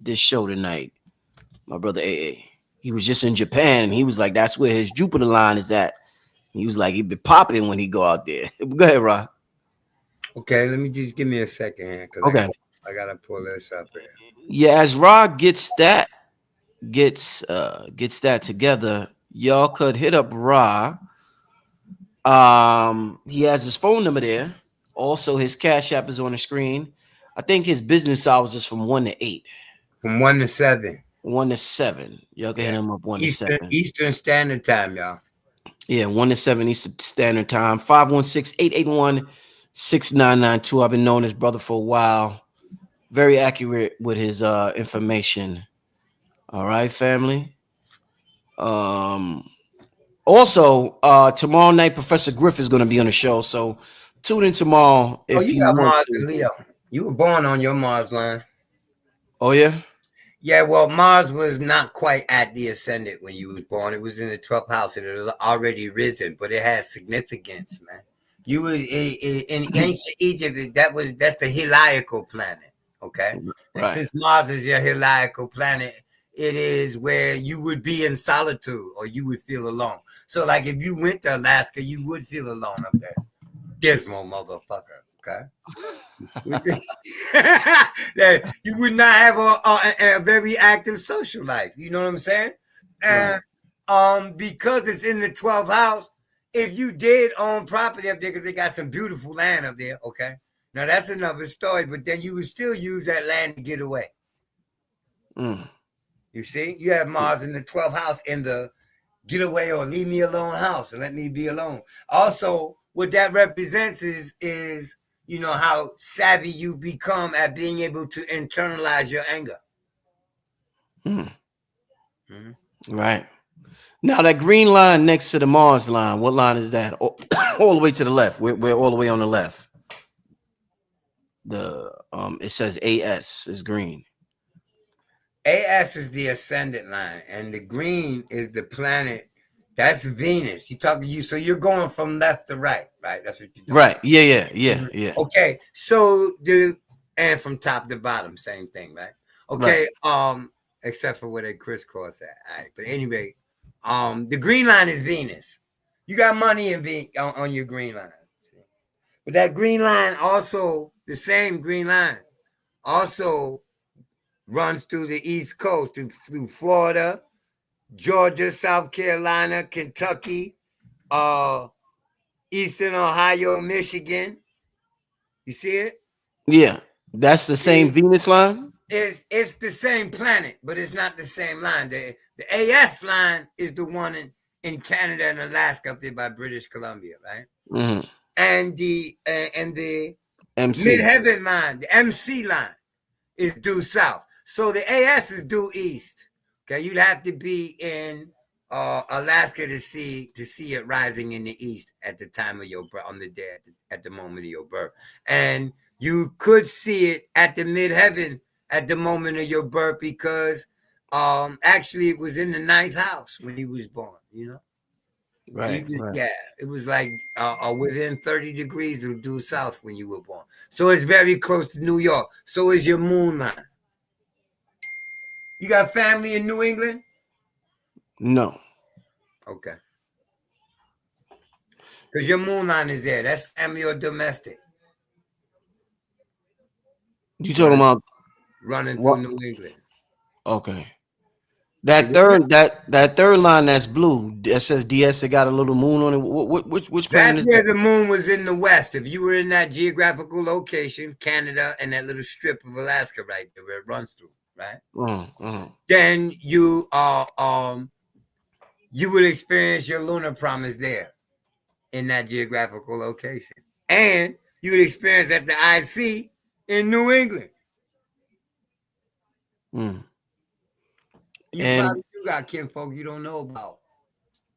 this show tonight. My brother AA. He was just in Japan and he was like, that's where his Jupiter line is at. He was like, he'd be popping when he go out there. Go ahead, Rob. Okay, let me just give me a second here because Okay. I gotta pull this up here. Yeah, as Rod gets that together, y'all could hit up Ra. He has his phone number there. Also, his Cash App is on the screen. I think his business hours is from 1 to 8. From 1 to 7. 1 to 7. Y'all can hit him up 1 to 7. Eastern Standard Time, y'all. Yeah, 1 to 7 Eastern Standard Time. 516-881-6992. I've been knowing this brother for a while. Very accurate with his information. All right, family. Also, tomorrow night, Professor Griff is going to be on the show. So tune in tomorrow if you got want Mars to. and Leo. You were born on your Mars line. Oh, yeah? Yeah, well, Mars was not quite at the ascendant when you was born. It was in the 12th house and it was already risen, but it has significance, man. You was in ancient Egypt. That's the heliacal planet. Okay, Right. Since Mars is your heliacal planet, it is where you would be in solitude or you would feel alone. So, like, if you went to Alaska, you would feel alone up there. Dismal motherfucker. Okay. That you would not have a very active social life. You know what I'm saying? And because it's in the 12th house, if you did own property up there, because they got some beautiful land up there, okay. Now that's another story, but then you would still use that land to get away. You see, you have Mars in the 12th house in the get away or leave me alone house and let me be alone. Also, what that represents is you know how savvy you become at being able to internalize your anger. Right. Now that green line next to the Mars line, what line is that? All the way to the left. We're all the way on the left. It says AS is green. AS is the ascendant line, and the green is the planet. That's Venus. You talking you, so you're going from left to right, right? That's what you're doing. Right. Yeah. Okay. So and from top to bottom, same thing, right? Okay. Right. Except for where they crisscross at. All right. But anyway, the green line is Venus. You got money on your green line. But that green line also, the same green line, also runs through the East Coast, through Florida, Georgia, South Carolina, Kentucky, Eastern Ohio, Michigan. You see it? Yeah. That's the same Venus line? It's the same planet, but it's not the same line. The AS line is the one in Canada and Alaska up there by British Columbia, right? Mm-hmm. And the MC. midheaven line, the MC line, is due south. So the AS is due east. Okay, you'd have to be in Alaska to see it rising in the east at the time of your birth, on the day at the moment of your birth, and you could see it at the midheaven at the moment of your birth because actually it was in the 9th house when he was born. You know. Right. Yeah, it was like within 30 degrees of due south when you were born. So it's very close to New York. So is your moon line. You got family in New England? No. Okay. Because your moon line is there. That's family or domestic. You talking about running through New England? Okay. That third line that's blue that says DS, it got a little moon on it. Which planet is that? That's where that? the moon was in the west. If you were in that geographical location, Canada, and that little strip of Alaska right there where it runs through, right? Then you would experience your lunar promise there in that geographical location. And you would experience at the IC in New England. Mm. You And probably do got kinfolk you don't know about.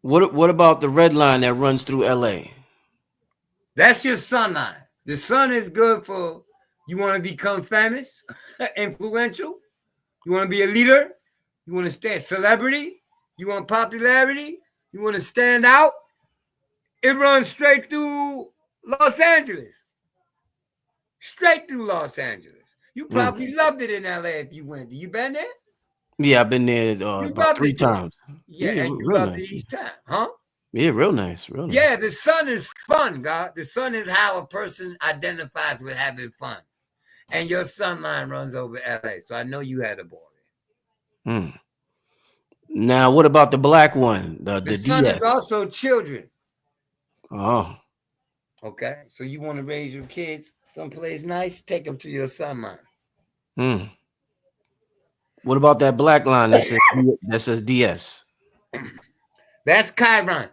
what about the red line that runs through LA? That's your sun line. The sun is good for you want to become famous, influential. You want to be a leader. You want to stay a celebrity. You want popularity. You want to stand out. It runs straight through Los Angeles. Straight through Los Angeles. You probably loved it in LA if you went. You been there? Yeah, I've been there You about loved 3 it there. times. Yeah, and you real loved nice. it each time, huh? Yeah, real nice, real nice. Yeah, the sun is fun, God. The sun is how a person identifies with having fun. And your sun line runs over LA. So I know you had a ball there. Mm. Now, what about the black one? The sun DS? is also children. Oh. Okay. So you want to raise your kids someplace nice? Take them to your sun line. Mm. What about that black line that says DS? That's Chiron.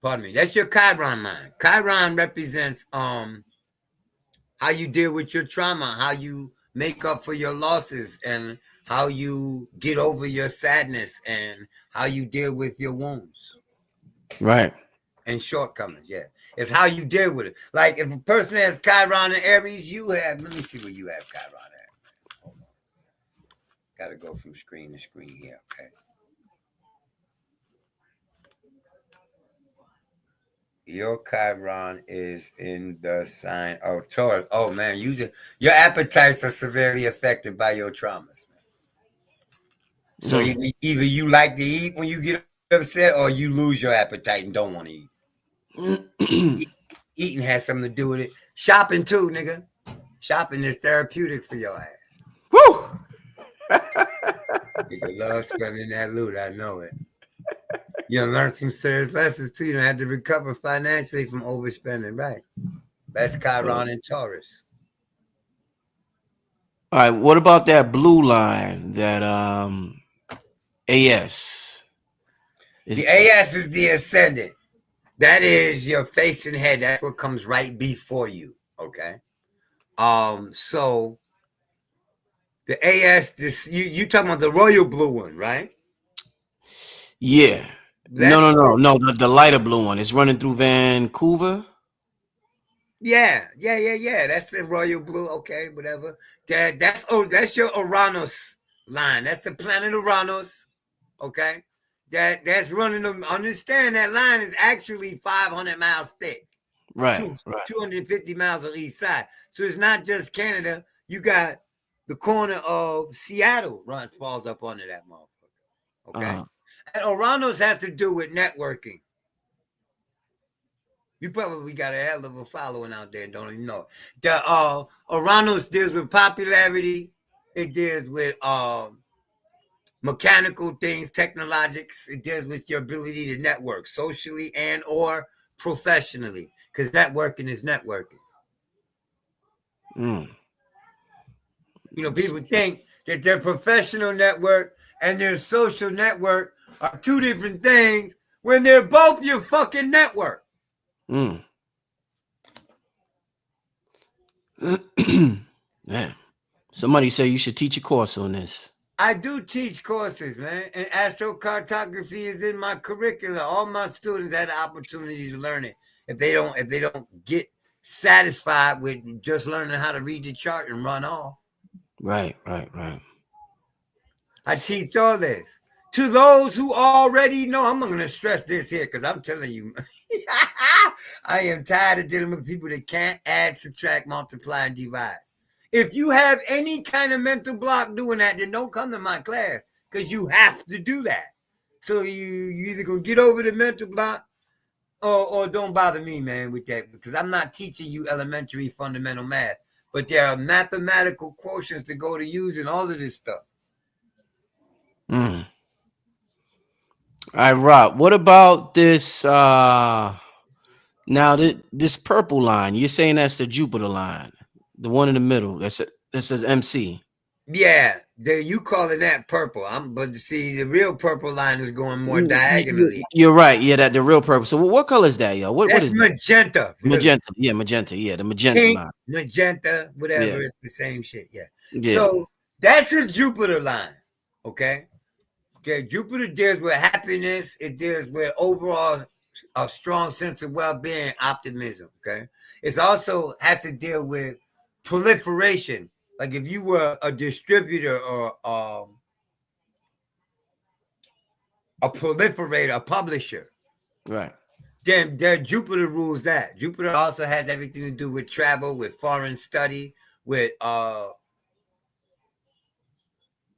Pardon me. That's your Chiron line. Chiron represents how you deal with your trauma, how you make up for your losses, and how you get over your sadness, and how you deal with your wounds. Right. And shortcomings, yeah. It's how you deal with it. Like if a person has Chiron and Aries, you have, let me see where you have Chiron at. Hold on. Gotta go from screen to screen here, okay. Your Chiron is in the sign of Taurus. Oh man, your appetites are severely affected by your traumas. So either you like to eat when you get upset, or you lose your appetite and don't want to eat. Eating has something to do with it. Shopping too, nigga. Shopping is therapeutic for your ass. Woo! Nigga love spending that loot. I know it. You learn some serious lessons too. You don't have to recover financially from overspending, right? That's Chiron and Taurus. All right. What about that blue line? That AS. The AS is the ascendant. That is your face and head. That's what comes right before you. Okay. So the AS, this you talking about the royal blue one, right? Yeah. No. The lighter blue one. It's running through Vancouver. Yeah. That's the royal blue. Okay, whatever. That's your Uranus line. That's the planet Uranus. Okay. That's running them. Understand that line is actually 500 miles thick. Right. 250 miles on each side. So it's not just Canada. You got the corner of Seattle falls up under that motherfucker. Okay. And Uranus has to do with networking. You probably got a hell of a following out there and don't even know. The Uranus deals with popularity. It deals with mechanical things, technologics. It deals with your ability to network socially and or professionally, because networking is networking. You know, people think that their professional network and their social network are two different things when they're both your fucking network. Yeah. Somebody say you should teach a course on this. I do teach courses, man, and astrocartography is in my curriculum. All my students had the opportunity to learn it. If they don't get satisfied with just learning how to read the chart and run off. Right. I teach all this. To those who already know, I'm going to stress this here because I'm telling you, I am tired of dealing with people that can't add, subtract, multiply, and divide. If you have any kind of mental block doing that, then don't come to my class because you have to do that. So you either going to get over the mental block or don't bother me, man, with that, because I'm not teaching you elementary fundamental math, but there are mathematical quotients to go to using all of this stuff. All right, Rob, what about this now this purple line? You're saying that's the Jupiter line, the one in the middle that says MC. Yeah, You calling that purple? But see, the real purple line is going more diagonally. You're right. Yeah, that the real purple. So what color is that, yo? What That's is magenta. that? Magenta. Yeah, magenta. Yeah, the magenta Pink, line. magenta, whatever. Yeah. It's the same shit. Yeah. Yeah. So that's a Jupiter line. Okay. Okay. Jupiter deals with happiness. It deals with overall a strong sense of well-being, optimism. Okay. It's also has to deal with proliferation. Like if you were a distributor or a proliferator, a publisher, Right. then Jupiter rules that. Jupiter also has everything to do with travel, with foreign study, with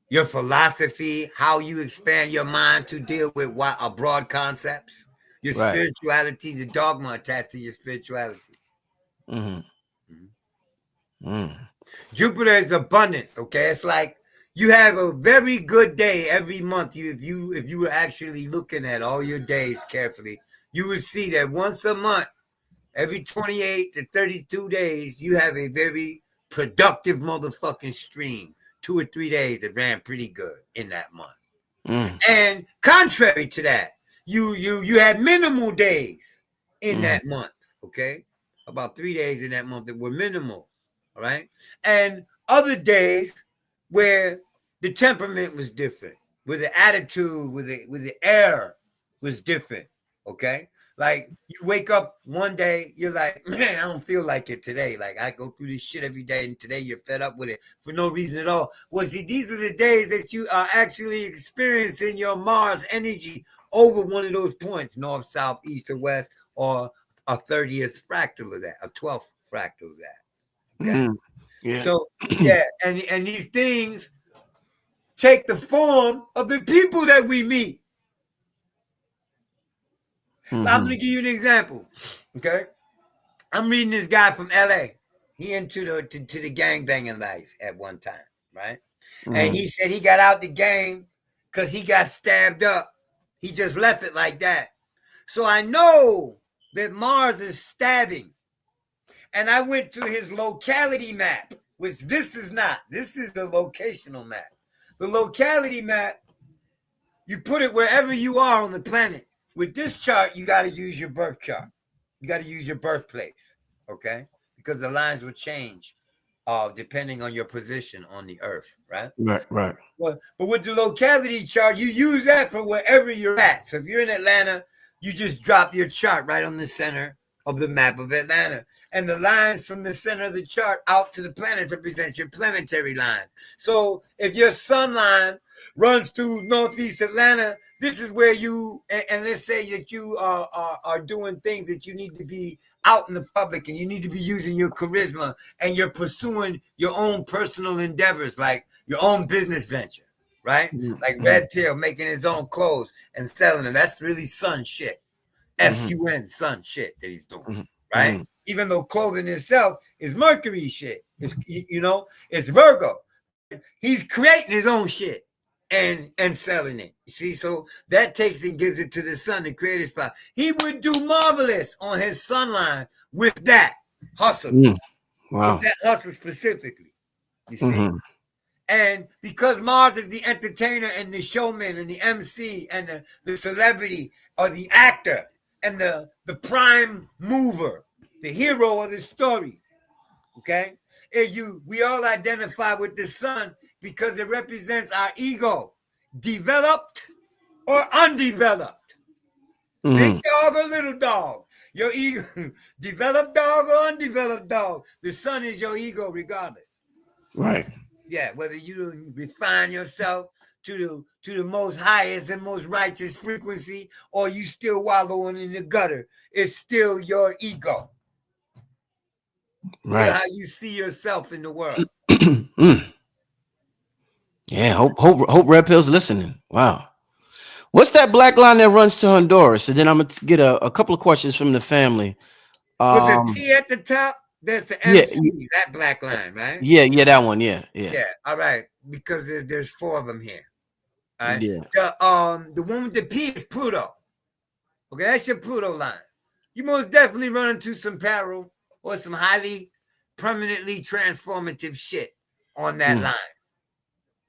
your philosophy, how you expand your mind to deal with broad concepts, your spirituality, the dogma attached to your spirituality. Jupiter is abundance. Okay, it's like you have a very good day every month. If you were actually looking at all your days carefully, you would see that once a month, every 28 to 32 days, you have a very productive motherfucking stream. 2 or 3 days that ran pretty good in that month. And contrary to that, you had minimal days in that month. Okay, about 3 days in that month that were minimal. All right, and other days where the temperament was different, where the attitude, with the air was different. Okay, like you wake up one day, you're like, man, I don't feel like it today. Like I go through this shit every day, and today you're fed up with it for no reason at all. Well, see, these are the days that you are actually experiencing your Mars energy over one of those points, north, south, east, or west, or a 30th fractal of that, a 12th fractal of that. Okay. Yeah. So yeah, and these things take the form of the people that we meet. I'm going to give you an example. Okay, I'm reading this guy from LA. He into the gang banging life at one time, right? And he said he got out the gang because he got stabbed up. He just left it like that. So I know that Mars is stabbing. And I went to his locality map, which this is not. This is the locational map. The locality map, you put it wherever you are on the planet. With this chart, you got to use your birth chart. You got to use your birthplace, okay? Because the lines will change depending on your position on the Earth, right? Right. But with the locality chart, you use that for wherever you're at. So if you're in Atlanta, you just drop your chart right on the center of the map of Atlanta. And the lines from the center of the chart out to the planet represent your planetary line. So if your sun line runs through northeast Atlanta, this is where you, and let's say that you are doing things that you need to be out in the public, and you need to be using your charisma, and you're pursuing your own personal endeavors, like your own business venture, right? Like Red Pill making his own clothes and selling them. That's really sun shit. SUN sun shit that he's doing, right? Even though clothing itself is Mercury shit. It's, it's Virgo. He's creating his own shit and selling it. You see, so that takes and gives it to the sun, the creative spot. He would do marvelous on his sun line with that hustle. Wow. With that hustle specifically. You see? And because Mars is the entertainer and the showman and the MC and the celebrity or the actor and the prime mover, the hero of the story, okay? We all identify with the sun because it represents our ego, developed or undeveloped. Big dog or little dog. Your ego, developed dog or undeveloped dog. The sun is your ego regardless. Right. Yeah, whether you refine yourself to the most highest and most righteous frequency, or you still wallowing in the gutter, it's still your ego. Right. Still how you see yourself in the world. Yeah, hope Red Pill's listening. Wow. What's that black line that runs to Honduras? And then I'm gonna get a couple of questions from the family. With the T at the top, there's the MC, that black line, right? Yeah, that one. Yeah. All right, because there's 4 of them here. All right. Yeah. The one with the P is Pluto. Okay, that's your Pluto line. You most definitely run into some peril or some highly permanently transformative shit on that line.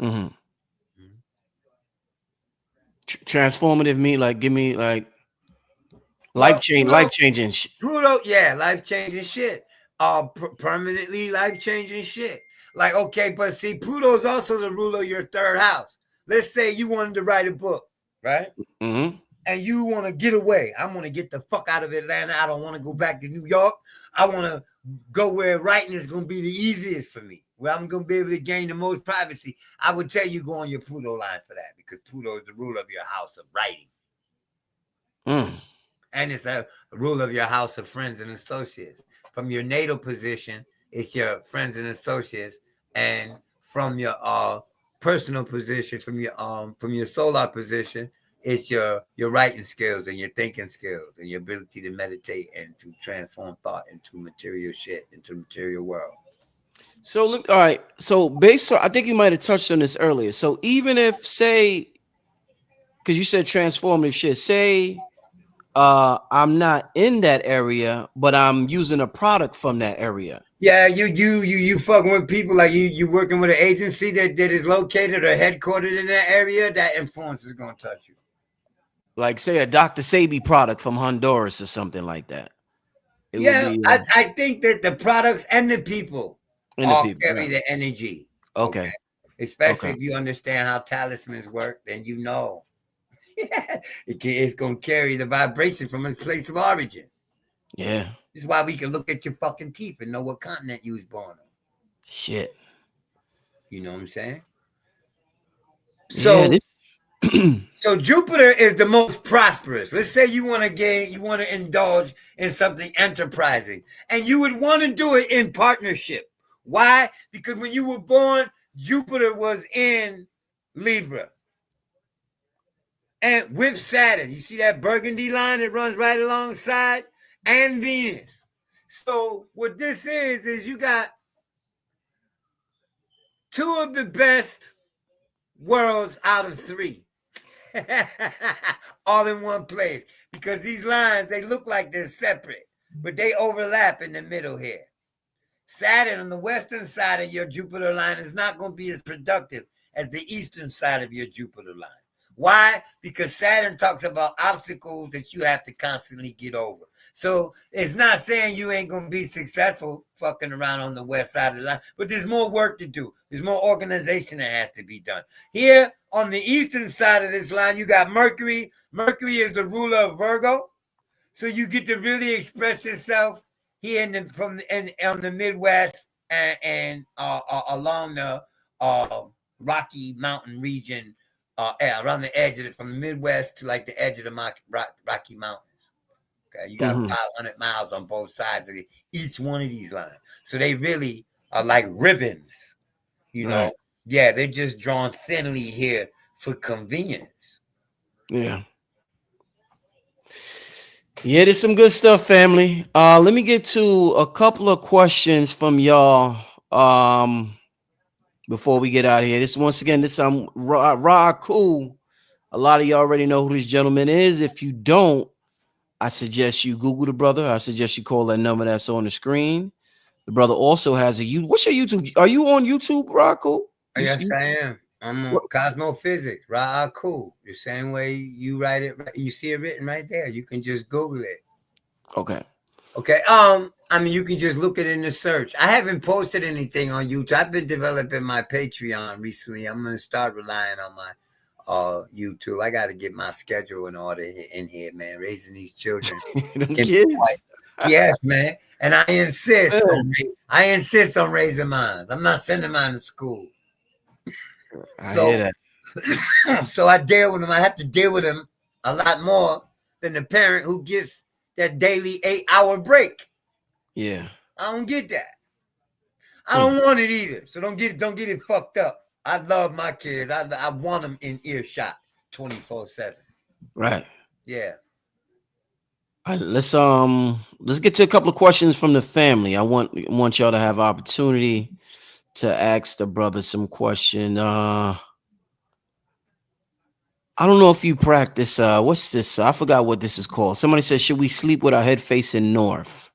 Mm-hmm. Transformative me, like give me like Well, life changing. Pluto, yeah, life changing shit. Permanently life changing shit. Like, okay, but see, Pluto is also the ruler of your third house. Let's say you wanted to write a book, right? Mm-hmm. And you want to get away. I want to get the fuck out of Atlanta. I don't want to go back to New York. I want to go where writing is going to be the easiest for me, where I'm going to be able to gain the most privacy. I would tell you go on your Pluto line for that, because Pluto is the ruler of your house of writing. And it's a rule of your house of friends and associates. From your natal position, it's your friends and associates, and from your personal position, from your solar position, it's your writing skills and your thinking skills and your ability to meditate and to transform thought into material shit, into the material world. So look, all right. So based on, I think you might have touched on this earlier. So even if, say, because you said transformative shit, say I'm not in that area, but I'm using a product from that area. Yeah, you fucking with people, like you working with an agency that is located or headquartered in that area, that influence is gonna touch you. Like say a Dr. Sabi product from Honduras or something like that. It would Yeah, be I think that the products and the people in the all people. carry Right. the energy. Okay. Especially Okay. if you understand how talismans work, then you know it's going to carry the vibration from its place of origin. Yeah. This is why we can look at your fucking teeth and know what continent you was born on. Shit. You know what I'm saying? Yeah. So, so Jupiter is the most prosperous. Let's say you want to indulge in something enterprising, and you would want to do it in partnership. Why? Because when you were born, Jupiter was in Libra. And with Saturn, you see that burgundy line that runs right alongside, and Venus. So what this is you got two of the best worlds out of three. All in one place. Because these lines, they look like they're separate, but they overlap in the middle here. Saturn on the western side of your Jupiter line is not going to be as productive as the eastern side of your Jupiter line. Why? Because Saturn talks about obstacles that you have to constantly get over. So it's not saying you ain't going to be successful fucking around on the west side of the line, but there's more work to do. There's more organization that has to be done. Here on the eastern side of this line, you got Mercury. Mercury is the ruler of Virgo. So you get to really express yourself here on the Midwest and along the Rocky Mountain region, around the edge of it, from the Midwest to like the edge of the Rocky Mountains. Okay, you got 500 miles on both sides of each one of these lines, so they really are like ribbons. You know, yeah, they're just drawn thinly here for convenience. Yeah. Yeah, there's some good stuff, family. Let me get to a couple of questions from y'all before we get out of here. This once again, this Akhu. A lot of you already know who this gentleman is. If you don't, I suggest you Google the brother. I suggest you call that number that's on the screen. The brother also has what's your YouTube? Are you on YouTube, Akhu? Yes, I am. I'm on Cosmophysics, Akhu. The same way you write it, you see it written right there. You can just Google it. Okay. Okay. I mean, you can just look it in the search. I haven't posted anything on YouTube. I've been developing my Patreon recently. I'm going to start relying on my YouTube. I got to get my schedule in order in here, man. Raising these children. Kids. Yes, man. And I insist on raising mine. I'm not sending mine to school. I hear that. So I deal with them. I have to deal with them a lot more than the parent who gets that daily 8-hour break. Yeah. I don't get that. I don't want it either. So don't get it fucked up. I love my kids. I want them in earshot 24/7. Right. Yeah. All right, let's get to a couple of questions from the family. I want y'all to have opportunity to ask the brother some question. I don't know if you practice what's this? I forgot what this is called. Somebody said, should we sleep with our head facing north?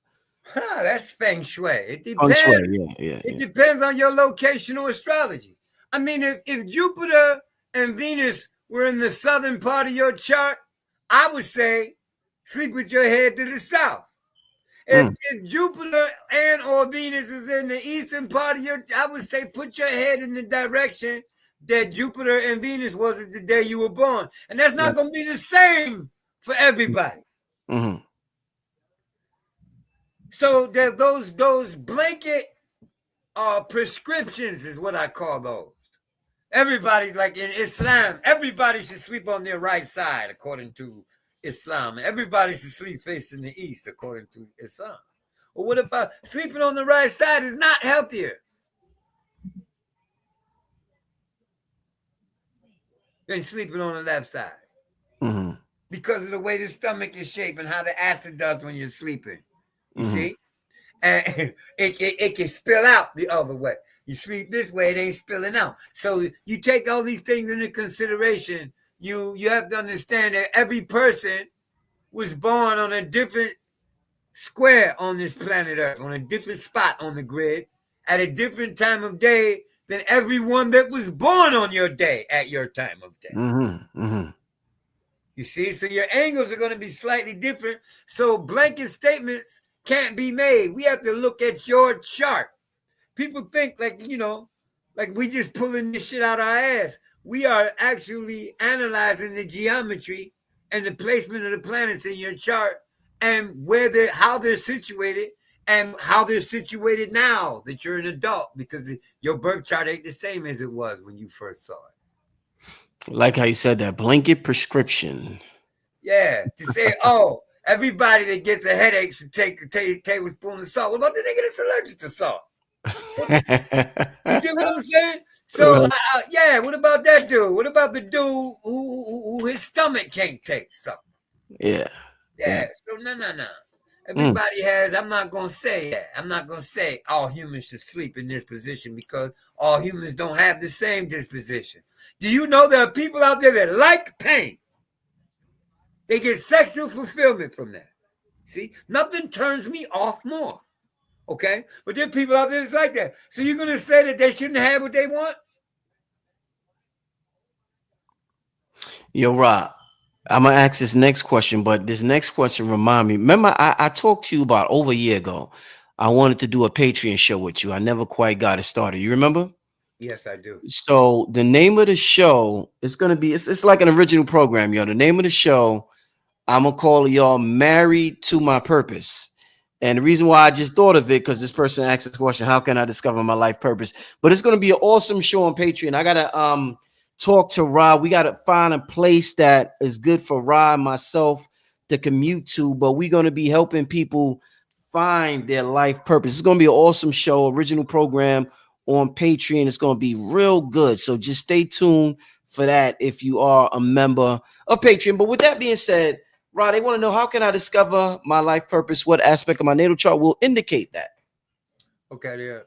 That's feng shui. It depends. Feng shui, yeah. It depends on your locational astrology. I mean, if Jupiter and Venus were in the southern part of your chart, I would say sleep with your head to the south. If Jupiter and or Venus is in the eastern part of your, I would say put your head in the direction that Jupiter and Venus was at the day you were born. And that's not going to be the same for everybody. Mm-hmm. So there, those blanket prescriptions is what I call those. Everybody's like in Islam, everybody should sleep on their right side, according to Islam. Everybody should sleep facing the east, according to Islam. Well, what about sleeping on the right side is not healthier than sleeping on the left side? Mm-hmm. Because of the way the stomach is shaped and how the acid does when you're sleeping. You see? And it can spill out the other way. You sleep this way, it ain't spilling out. So you take all these things into consideration. You have to understand that every person was born on a different square on this planet Earth, on a different spot on the grid, at a different time of day than everyone that was born on your day at your time of day. Mm-hmm. Mm-hmm. You see? So your angles are going to be slightly different. So blanket statements can't be made. We have to look at your chart. People think like, like we just pulling this shit out our ass. We are actually analyzing the geometry and the placement of the planets in your chart and how they're situated and how they're situated now that you're an adult, because your birth chart ain't the same as it was when you first saw it. Like how you said that blanket prescription. Yeah, to say, oh, everybody that gets a headache should take a tablespoon of salt. What about the nigga that's allergic to salt? You get what I'm saying? So, yeah, what about that dude? What about the dude who his stomach can't take salt? Yeah. So, no. Everybody has, I'm not going to say that. I'm not going to say all humans should sleep in this position because all humans don't have the same disposition. Do you know there are people out there that like pain? They get sexual fulfillment from that. See, nothing turns me off more. Okay? But there are people out there that's like that. So you're going to say that they shouldn't have what they want? Yo, Rob, I'm going to ask this next question, but this next question remind me. Remember, I talked to you about over a year ago. I wanted to do a Patreon show with you. I never quite got it started. You remember? Yes, I do. So the name of the show is going to be, it's like an original program, yo. The name of the show, I'm going to call y'all Married to My Purpose. And the reason why I just thought of it, because this person asked this question, how can I discover my life purpose? But it's going to be an awesome show on Patreon. I got to talk to Rob. We got to find a place that is good for Rob and myself to commute to, but we're going to be helping people find their life purpose. It's going to be an awesome show, original program on Patreon. It's going to be real good. So just stay tuned for that if you are a member of Patreon. But with that being said, Rod, they want to know, how can I discover my life purpose? What aspect of my natal chart will indicate that? Okay, there.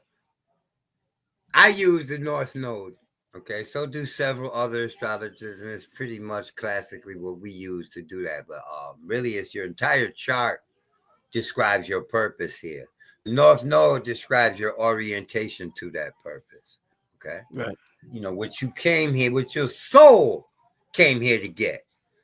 I use the North Node. Okay, so do several other astrologers, and it's pretty much classically what we use to do that. But really, it's your entire chart describes your purpose here. The North Node describes your orientation to that purpose. Okay, right. What you came here, what your soul came here to get.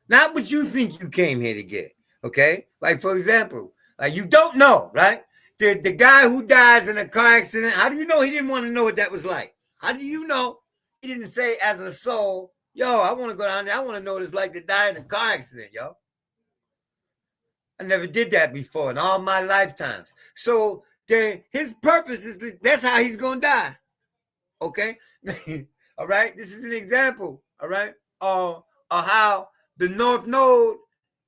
Not what you think you came here to get, okay? Like, for example, like you don't know, right? The guy who dies in a car accident, how do you know he didn't want to know what that was like? How do you know he didn't say as a soul, yo, I want to go down there. I want to know what it's like to die in a car accident, yo. I never did that before in all my lifetimes. So his purpose is that's how he's going to die, okay? All right? This is an example, all right, of how the North Node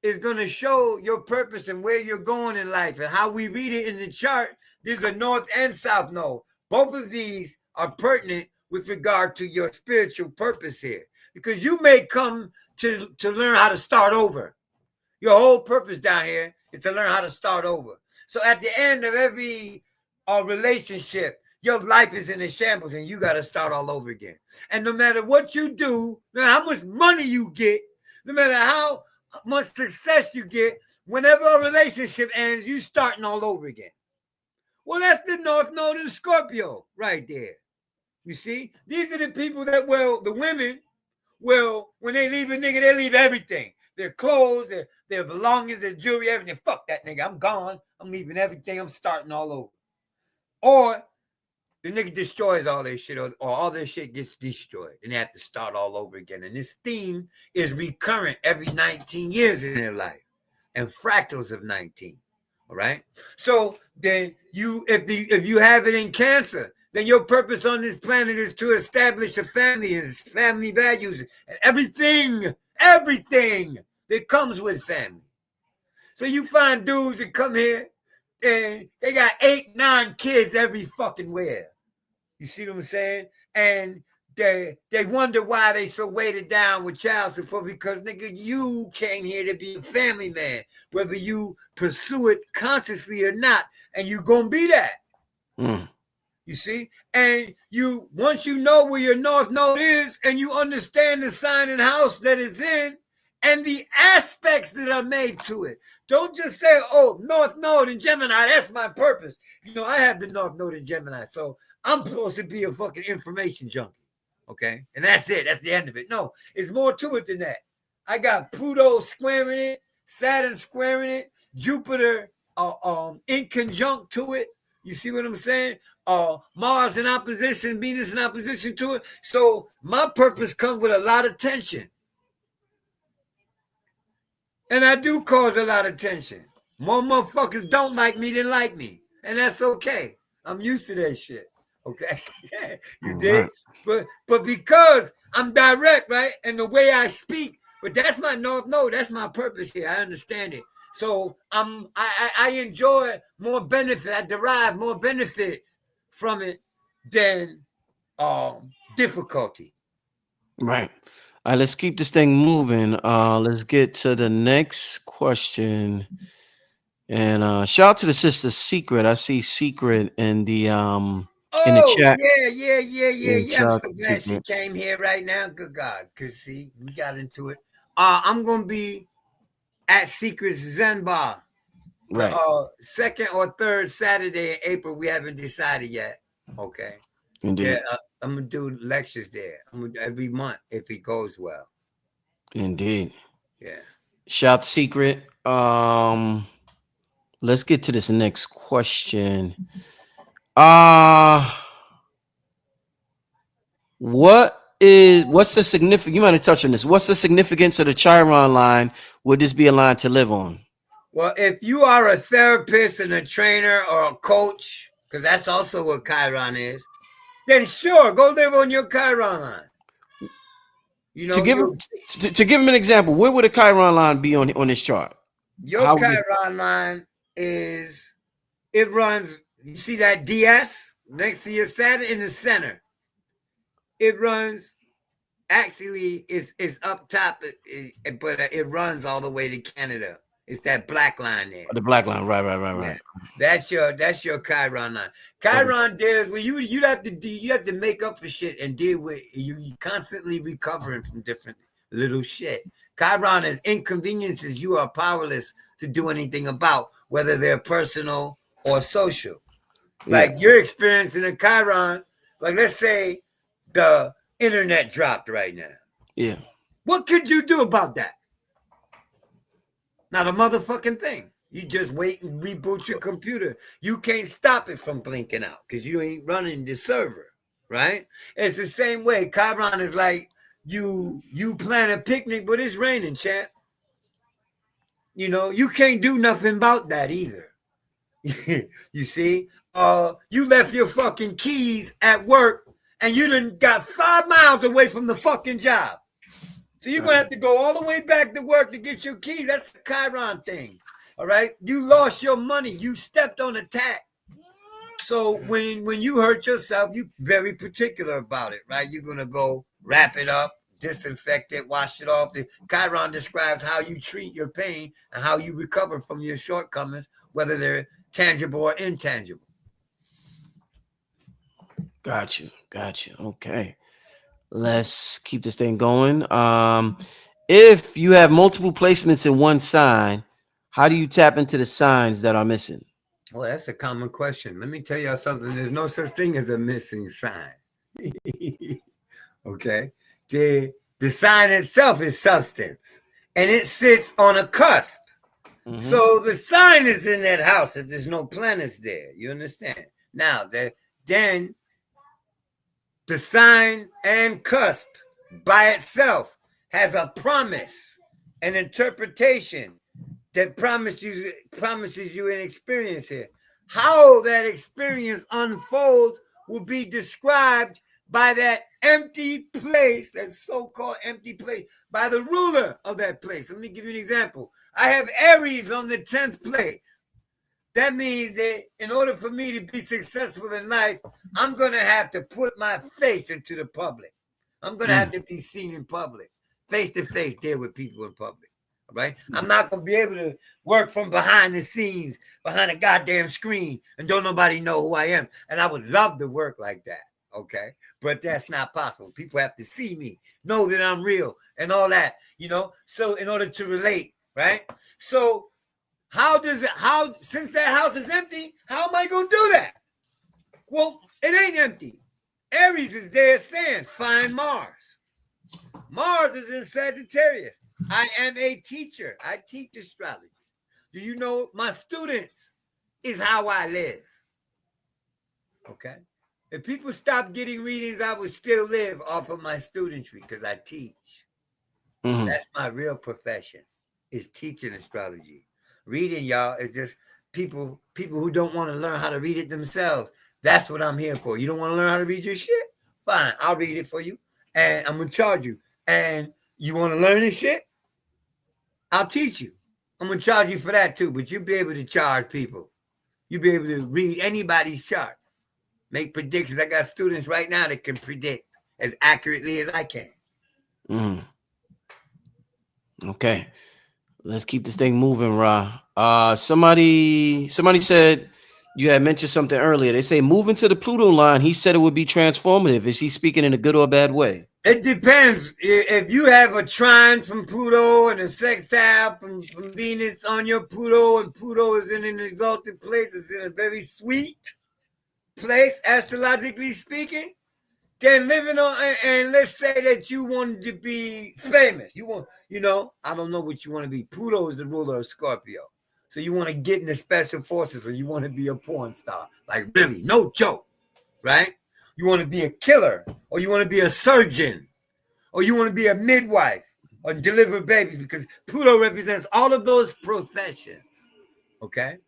is going to show your purpose and where you're going in life. And how we read it in the chart, there's a North and South Node. Both of these are pertinent with regard to your spiritual purpose here. Because you may come to learn how to start over. Your whole purpose down here is to learn how to start over. So at the end of every relationship, your life is in a shambles and you got to start all over again. And no matter what you do, no matter how much money you get, no matter how much success you get, whenever a relationship ends, you starting all over again. Well, that's the North Node in Scorpio right there. You see, these are the people that, well, the women, well, when they leave a nigga, they leave everything. Their clothes, their belongings, their jewelry, everything. Fuck that nigga. I'm gone. I'm leaving everything. I'm starting all over. Or the nigga destroys all their shit, or all their shit gets destroyed, and they have to start all over again. And this theme is recurrent every 19 years in their life, and fractals of 19. All right. So then if you have it in Cancer, then your purpose on this planet is to establish a family and family values and everything that comes with family. So you find dudes that come here and they got 8, 9 kids every fucking where. You see what I'm saying? And they wonder why they so weighted down with child support, because nigga, you came here to be a family man, whether you pursue it consciously or not, and you gonna be that. You see? And you, once you know where your North Node is and you understand the sign and house that it's in and the aspects that are made to it, don't just say, oh, North Node in Gemini, that's my purpose. You know, I have the North Node in Gemini, so I'm supposed to be a fucking information junkie. Okay? And that's it. That's the end of it. No, it's more to it than that. I got Pluto squaring it, Saturn squaring it, Jupiter in conjunct to it. You see what I'm saying? Mars in opposition, Venus in opposition to it. So my purpose comes with a lot of tension. And I do cause a lot of tension. More motherfuckers don't like me than like me. And that's okay. I'm used to that shit. Okay? You dig? Right. But because I'm direct, right? And the way I speak, but that's my North Node. That's my purpose here. I understand it. So I enjoy more benefit. I derive more benefits from it than difficulty. Right. All right, let's keep this thing moving. Let's get to the next question. And shout out to the sister Secret. I see Secret in the in the chat. Yeah. I'm so glad she came here right now. Good God. Cause see, we got into it. I'm gonna be at Secret's Zen Bar. Right. Second or third Saturday in April. We haven't decided yet. Okay. Indeed. Yeah, I'm gonna do lectures there. Every month if it goes well. Indeed. Yeah. Shout out to Secret. Let's get to this next question. What's the significance? You might have touched on this. What's the significance of the Chiron line? Would this be a line to live on? Well, if you are a therapist and a trainer or a coach, because that's also what Chiron is, then sure, go live on your Chiron line. You know, to give him an example, where would a Chiron line be on this chart? Your Chiron line is, it runs, you see that DS next to your Saturn in the center. It runs, actually, it's up top, but it runs all the way to Canada. It's that black line there. The black line, right. That's your Chiron line. Chiron deals with you have to make up for shit and deal with you constantly recovering from different little shit. Chiron is inconveniences you are powerless to do anything about, whether they're personal or social. Like you're experiencing a Chiron, like let's say the internet dropped right now. Yeah. What could you do about that? Not a motherfucking thing. You just wait and reboot your computer. You can't stop it from blinking out because you ain't running the server, right? It's the same way. Chiron is like you plan a picnic, but it's raining, champ. You know, you can't do nothing about that either. You see? You left your fucking keys at work and you done got 5 miles away from the fucking job. So you're going to have to go all the way back to work to get your keys. That's the Chiron thing. All right? You lost your money. You stepped on a tack. So when you hurt yourself, you're very particular about it, right? You're going to go wrap it up, disinfect it, wash it off. The Chiron describes how you treat your pain and how you recover from your shortcomings, whether they're tangible or intangible. Got you. Okay. Let's keep this thing going. If you have multiple placements in one sign, how do you tap into the signs that are missing? Well, that's a common question. Let me tell y'all something. There's no such thing as a missing sign. Okay. The sign itself is substance, and it sits on a cusp. Mm-hmm. So the sign is in that house if there's no planets there. You understand? Now, then the sign and cusp by itself has a promise, an interpretation that promises you an experience here. How that experience unfolds will be described by that empty place, that so-called empty place, by the ruler of that place. Let me give you an example. I have Aries on the 10th place. That means that in order for me to be successful in life, I'm going to have to put my face into the public. I'm going to have to be seen in public, face to face, deal with people in public. Right? I'm not going to be able to work from behind the scenes, behind a goddamn screen, and don't nobody know who I am. And I would love to work like that. Okay. But that's not possible. People have to see me, know that I'm real and all that, you know? So in order to relate, right? So since that house is empty, how am I going to do that? Well, it ain't empty. Aries is there saying, find Mars. Mars is in Sagittarius. I am a teacher. I teach astrology. Do you know my students is how I live? Okay. If people stop getting readings, I would still live off of my studentry because I teach. Mm-hmm. That's my real profession, is teaching astrology. Reading, y'all, is just people who don't want to learn how to read it themselves. That's what I'm here for. You don't want to learn how to read your shit? Fine, I'll read it for you. And I'm going to charge you. And you want to learn this shit? I'll teach you. I'm going to charge you for that too, but you'll be able to charge people. You'll be able to read anybody's chart, make predictions. I got students right now that can predict as accurately as I can. Okay. Let's keep this thing moving, Ra. Somebody said you had mentioned something earlier. They say moving to the Pluto line, he said it would be transformative. Is he speaking in a good or bad way? It depends. If you have a trine from Pluto and a sextile from Venus on your Pluto, and Pluto is in an exalted place, it's in a very sweet place, astrologically speaking, then living on, and let's say that you wanted to be famous. I don't know what you want to be. Pluto is the ruler of Scorpio. So you want to get in the special forces, or you want to be a porn star. Like, really, no joke, right? You want to be a killer, or you want to be a surgeon, or you want to be a midwife, or deliver babies, because Pluto represents all of those professions, okay?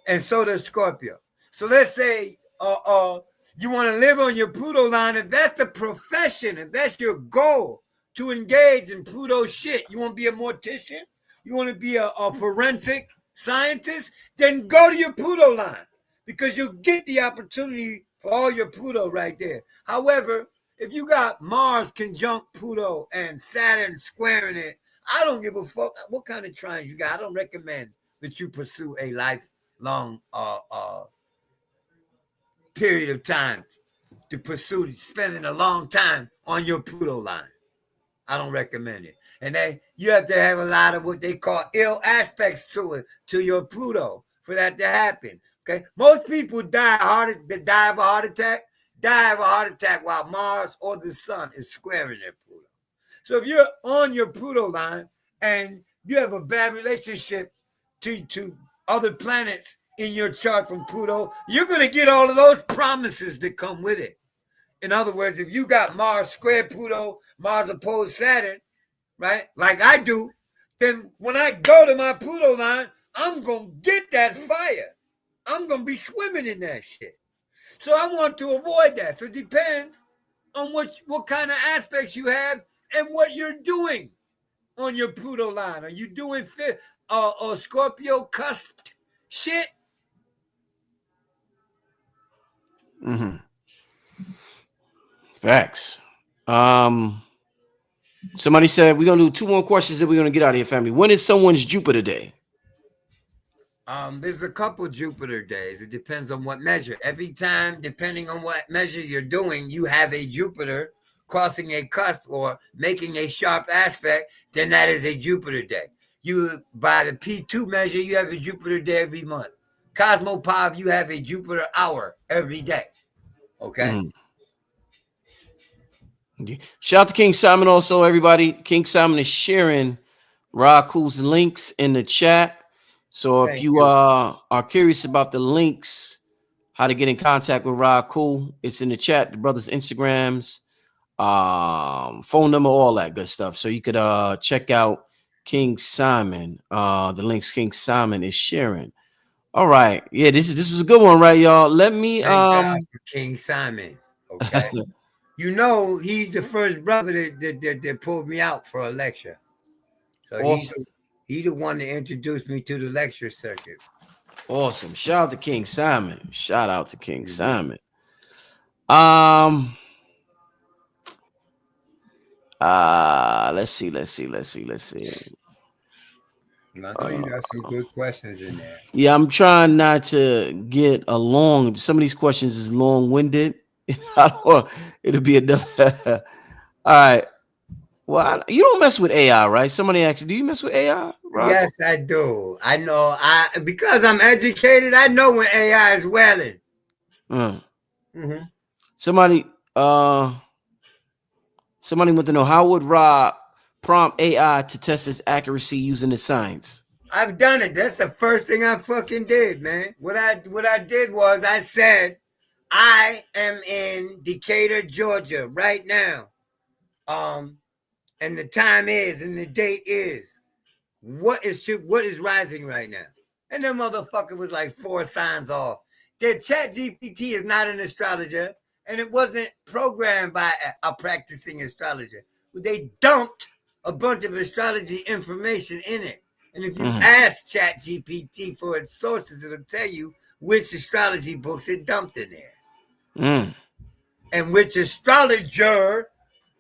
And so does Scorpio. So let's say you want to live on your Pluto line. If that's the profession, if that's your goal to engage in Pluto shit, you want to be a mortician, you want to be a forensic scientist, then go to your Pluto line, because you'll get the opportunity for all your Pluto right there. However, if you got Mars conjunct Pluto and Saturn squaring it, I don't give a fuck what kind of trine you got. I don't recommend that you pursue a lifelong period of time to pursue spending a long time on your Pluto line. I don't recommend it. And then you have to have a lot of what they call ill aspects to it, to your Pluto, for that to happen. Okay, most people die of a heart attack while Mars or the Sun is squaring their Pluto. So if you're on your Pluto line and you have a bad relationship to other planets in your chart from Pluto, you're going to get all of those promises that come with it. In other words, if you got Mars square Pluto, Mars opposed Saturn, right, like I do, then when I go to my Pluto line, I'm going to get that fire. I'm going to be swimming in that shit. So I want to avoid that. So it depends on what kind of aspects you have and what you're doing on your Pluto line. Are you doing Scorpio cusp shit? Mm-hmm. Facts. Somebody said we're going to do 2 more questions that we're going to get out of here, family. When is someone's Jupiter day? There's a couple Jupiter days. It depends on what measure. Every time, depending on what measure you're doing, you have a Jupiter crossing a cusp or making a sharp aspect, then that is a Jupiter day. You, by the P2 measure, you have a Jupiter day every month. Cosmopov, you have a Jupiter hour every day. Okay? Okay. Shout out to King Simon also, everybody. King Simon is sharing Raku's links in the chat. So if Thank you you. are curious about the links, how to get in contact with Raku, it's in the chat. The brother's Instagrams, phone number, all that good stuff. So you could check out King Simon. The links King Simon is sharing. All right. Yeah, this was a good one, right, y'all? Let me Thank God for King Simon. Okay. You know, he's the first brother that pulled me out for a lecture. So awesome. he's the one that introduced me to the lecture circuit. Awesome. Shout out to King Simon. Shout out to King Mhm. Simon. Let's see. I know you got some good questions in there. Yeah, I'm trying not to get along. Some of these questions is long-winded. It'll be another. All right. Well, you don't mess with AI, right? Somebody asked, do you mess with AI, Rock? Yes, I do. I know. Because I'm educated, I know when AI is welling. Mm-hmm. Somebody somebody want to know, how would Rob prompt AI to test its accuracy using the science? I've done it. That's the first thing I fucking did, man. What I did was I said, I am in Decatur, Georgia, right now. And the time is, and the date is. What is rising right now? And the motherfucker was like 4 signs off. The Chat GPT is not an astrologer, and it wasn't programmed by a practicing astrologer. They dumped a bunch of astrology information in it. And if you ask Chat GPT for its sources, it'll tell you which astrology books it dumped in there. And which astrologer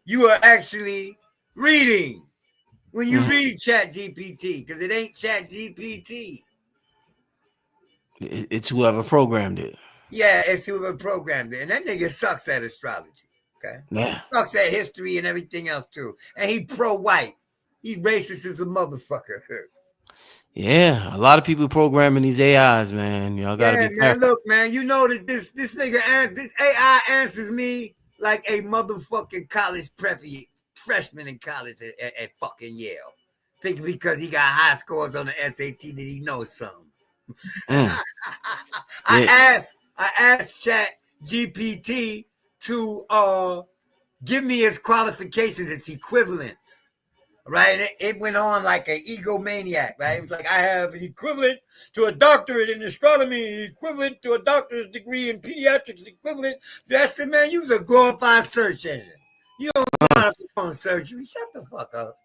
you are actually reading when you read Chat GPT, because it ain't Chat GPT. It's whoever programmed it. Yeah, it's whoever programmed it. And that nigga sucks at astrology. Okay? Yeah. Sucks at history and everything else too. And he pro-white. He racist as a motherfucker. Yeah, a lot of people programming these AIs, man. Y'all gotta be careful. Look, man, you know that this nigga, this AI answers me like a motherfucking college preppy freshman in college at fucking Yale. Think because he got high scores on the SAT that he knows something. I asked Chat GPT to give me his qualifications, its equivalents. Right? And it went on like an egomaniac, right? It was like, I have an equivalent to a doctorate in astronomy, equivalent to a doctorate degree in pediatrics, equivalent. So I said, man, you was a glorified search engine. You don't know how to perform surgery. Shut the fuck up.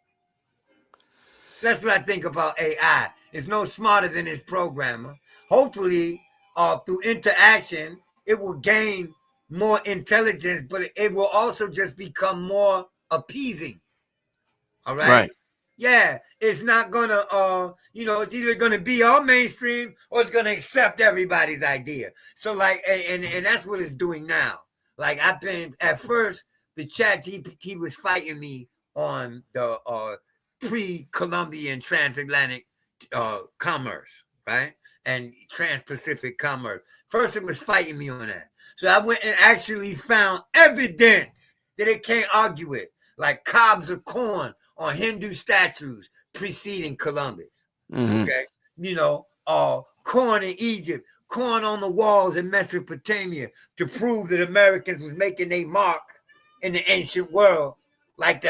That's what I think about AI. It's no smarter than its programmer. Hopefully, through interaction, it will gain more intelligence, but it will also just become more appeasing. All right? Yeah, it's not gonna it's either gonna be all mainstream or it's gonna accept everybody's idea. So like and that's what it's doing now. Like I've been at first, the Chat GPT was fighting me on the pre-Columbian transatlantic commerce, right? And trans-Pacific commerce. First it was fighting me on that. So I went and actually found evidence that it can't argue with, like cobs of corn on Hindu statues preceding Columbus. Okay, corn in Egypt, corn on the walls in Mesopotamia to prove that Americans was making a mark in the ancient world, like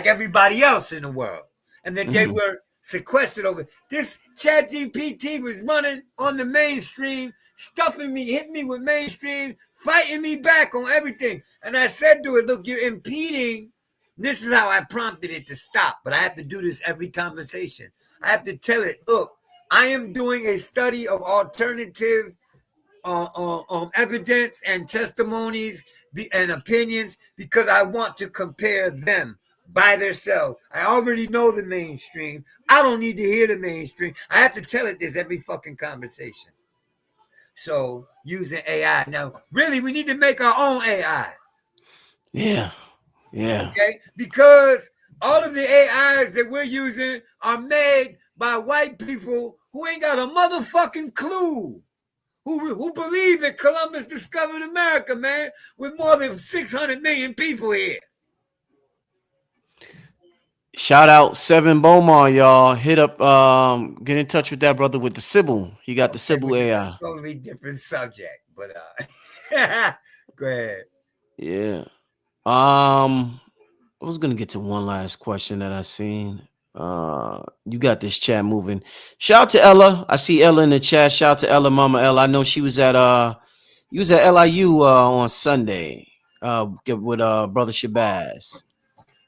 everybody else in the world, and that they were sequestered over. This Chat GPT was running on the mainstream, stuffing me, hitting me with mainstream, fighting me back on everything. And I said to it, look, you're impeding. This is how I prompted it to stop, but I have to do this every conversation. I have to tell it, look, I am doing a study of alternative evidence and testimonies and opinions because I want to compare them by themselves. I already know the mainstream. I don't need to hear the mainstream. I have to tell it this every fucking conversation. So using AI. Now, really, we need to make our own AI. Yeah. Okay? Because all of the AIs that we're using are made by white people who ain't got a motherfucking clue. Who believe that Columbus discovered America, man, with more than 600 million people here. Shout out Seven Beaumont, y'all. Hit up, get in touch with that brother with the Sybil. He got the Okay, Sybil but this is AI. a totally different subject. But go ahead. Yeah. I was gonna get to one last question that I seen. You got this chat moving. Shout out to Ella. I see Ella in the chat. Shout out to Ella, Mama Ella. I know she was at you was at LIU on Sunday. With brother Shabazz.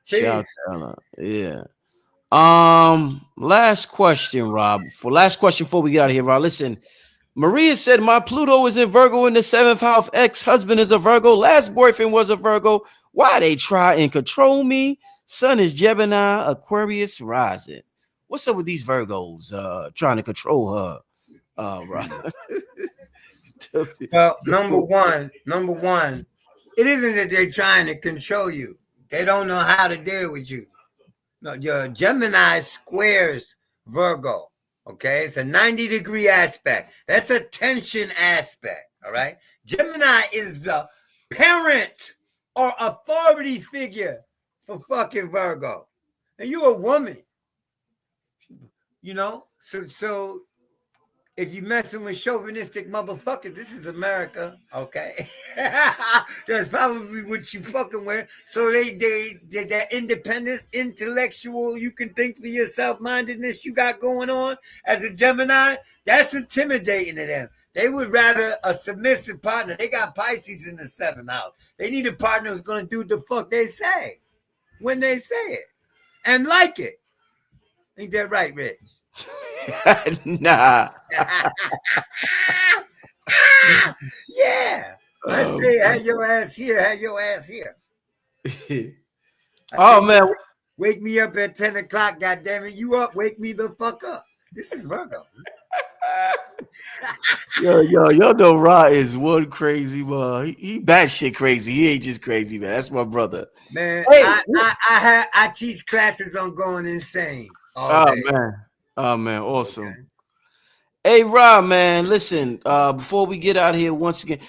Shout out Peace. to Ella. Yeah. Last question, Rob. For last question before we get out of here, Rob. Listen, Maria said my Pluto is in Virgo in the seventh house. Ex-husband is a Virgo. Last boyfriend was a Virgo. Why they try and control me? Sun is Gemini, Aquarius rising. What's up with these Virgos trying to control her? Rob. Well, number one, it isn't that they're trying to control you. They don't know how to deal with you. No, your Gemini squares Virgo. Okay, it's a 90-degree aspect. That's a tension aspect. All right, Gemini is the parent or authority figure for fucking Virgo, and you're a woman. You know, so if you messing with chauvinistic motherfuckers, this is America, okay? That's probably what you fucking with. So that independence, intellectual, you can think for yourself mindedness you got going on as a Gemini, that's intimidating to them. They would rather a submissive partner. They got Pisces in the seventh house. They need a partner who's gonna do the fuck they say when they say it and like it. Ain't that right, Rich? Nah. Yeah. I say, have your ass here, have your ass here. Oh man. Wake me up at 10 o'clock, goddammit. You up, wake me the fuck up. This is Virgo. Y'all know Ra is one crazy man. He batshit crazy. He ain't just crazy, man. That's my brother. Man, Hey, I teach classes on going insane all day. Oh man, awesome. Okay. Hey Rob, man, listen, before we get out of here once again,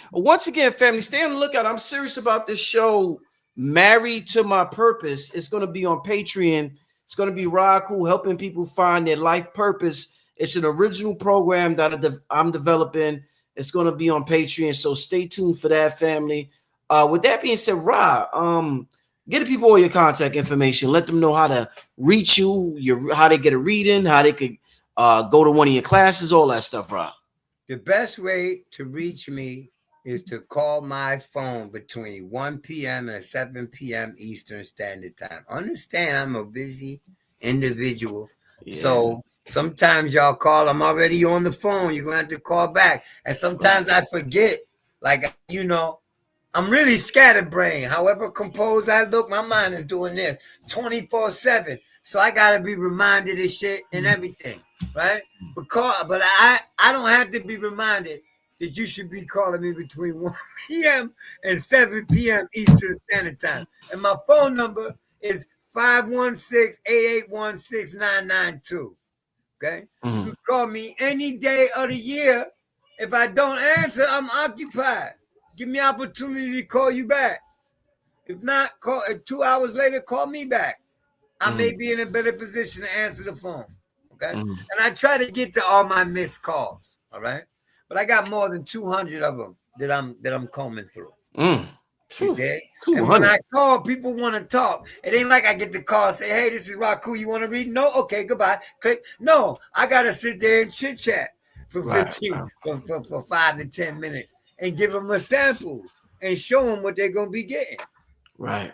family, stay on the lookout. I'm serious about this show, Married to My Purpose. It's going to be on Patreon. It's going to be Akhu helping people find their life purpose. It's an original program that I'm developing. It's going to be on Patreon, so stay tuned for that, family. With that being said, Rob, get the people all your contact information. Let them know how to reach you, how they get a reading, how they could go to one of your classes, all that stuff, Rob. The best way to reach me is to call my phone between 1 p.m. and 7 p.m. Eastern Standard Time. Understand, I'm a busy individual. Yeah. So sometimes y'all call, I'm already on the phone. You're going to have to call back. And sometimes I forget. Like, you know, I'm really scatterbrained. However composed I look, my mind is doing this 24/7. So I got to be reminded of shit and everything. Right? But I don't have to be reminded that you should be calling me between 1 p.m. and 7 p.m. Eastern Standard Time. And my phone number is 516-881-6992. Okay? Mm-hmm. You can call me any day of the year. If I don't answer, I'm occupied. Give me opportunity to call you back. If not, 2 hours later, call me back. I may be in a better position to answer the phone. Okay. And I try to get to all my missed calls. All right. But I got more than 200 of them that I'm combing through. Okay. And when I call, people want to talk. It ain't like I get the call and say, hey, this is Akhu. You want to read? No. Okay. Goodbye. Click. No, I got to sit there and chit chat for 15, for 5 to 10 minutes and give them a sample and show them what they're going to be getting. Right.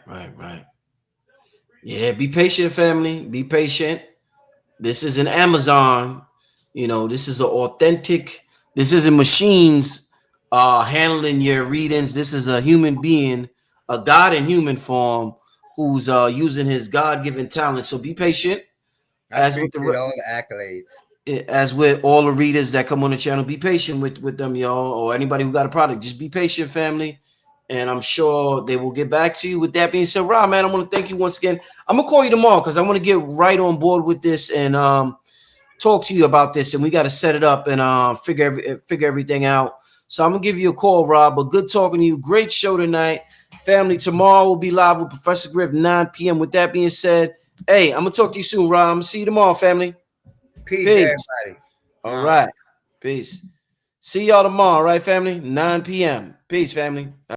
Yeah. Be patient, family. Be patient. This is an Amazon, this is an authentic, this isn't machines handling your readings. This is a human being, a God in human form who's using his God-given talent. So be patient. As with all the accolades. As with all the readers that come on the channel, be patient with them, y'all, or anybody who got a product. Just be patient, family. And I'm sure they will get back to you. With that being said, Rob, man, I want to thank you once again. I'm gonna call you tomorrow because I want to get right on board with this and talk to you about this. And we got to set it up and figure everything out. So I'm gonna give you a call, Rob. But good talking to you. Great show tonight, family. Tomorrow we'll be live with Professor Griff 9 p.m. With that being said, Hey, I'm gonna talk to you soon, Rob. I'm gonna see you tomorrow, family. Peace, Peace. everybody. All right. Peace. See y'all tomorrow, right, family? 9 p.m. Peace, family.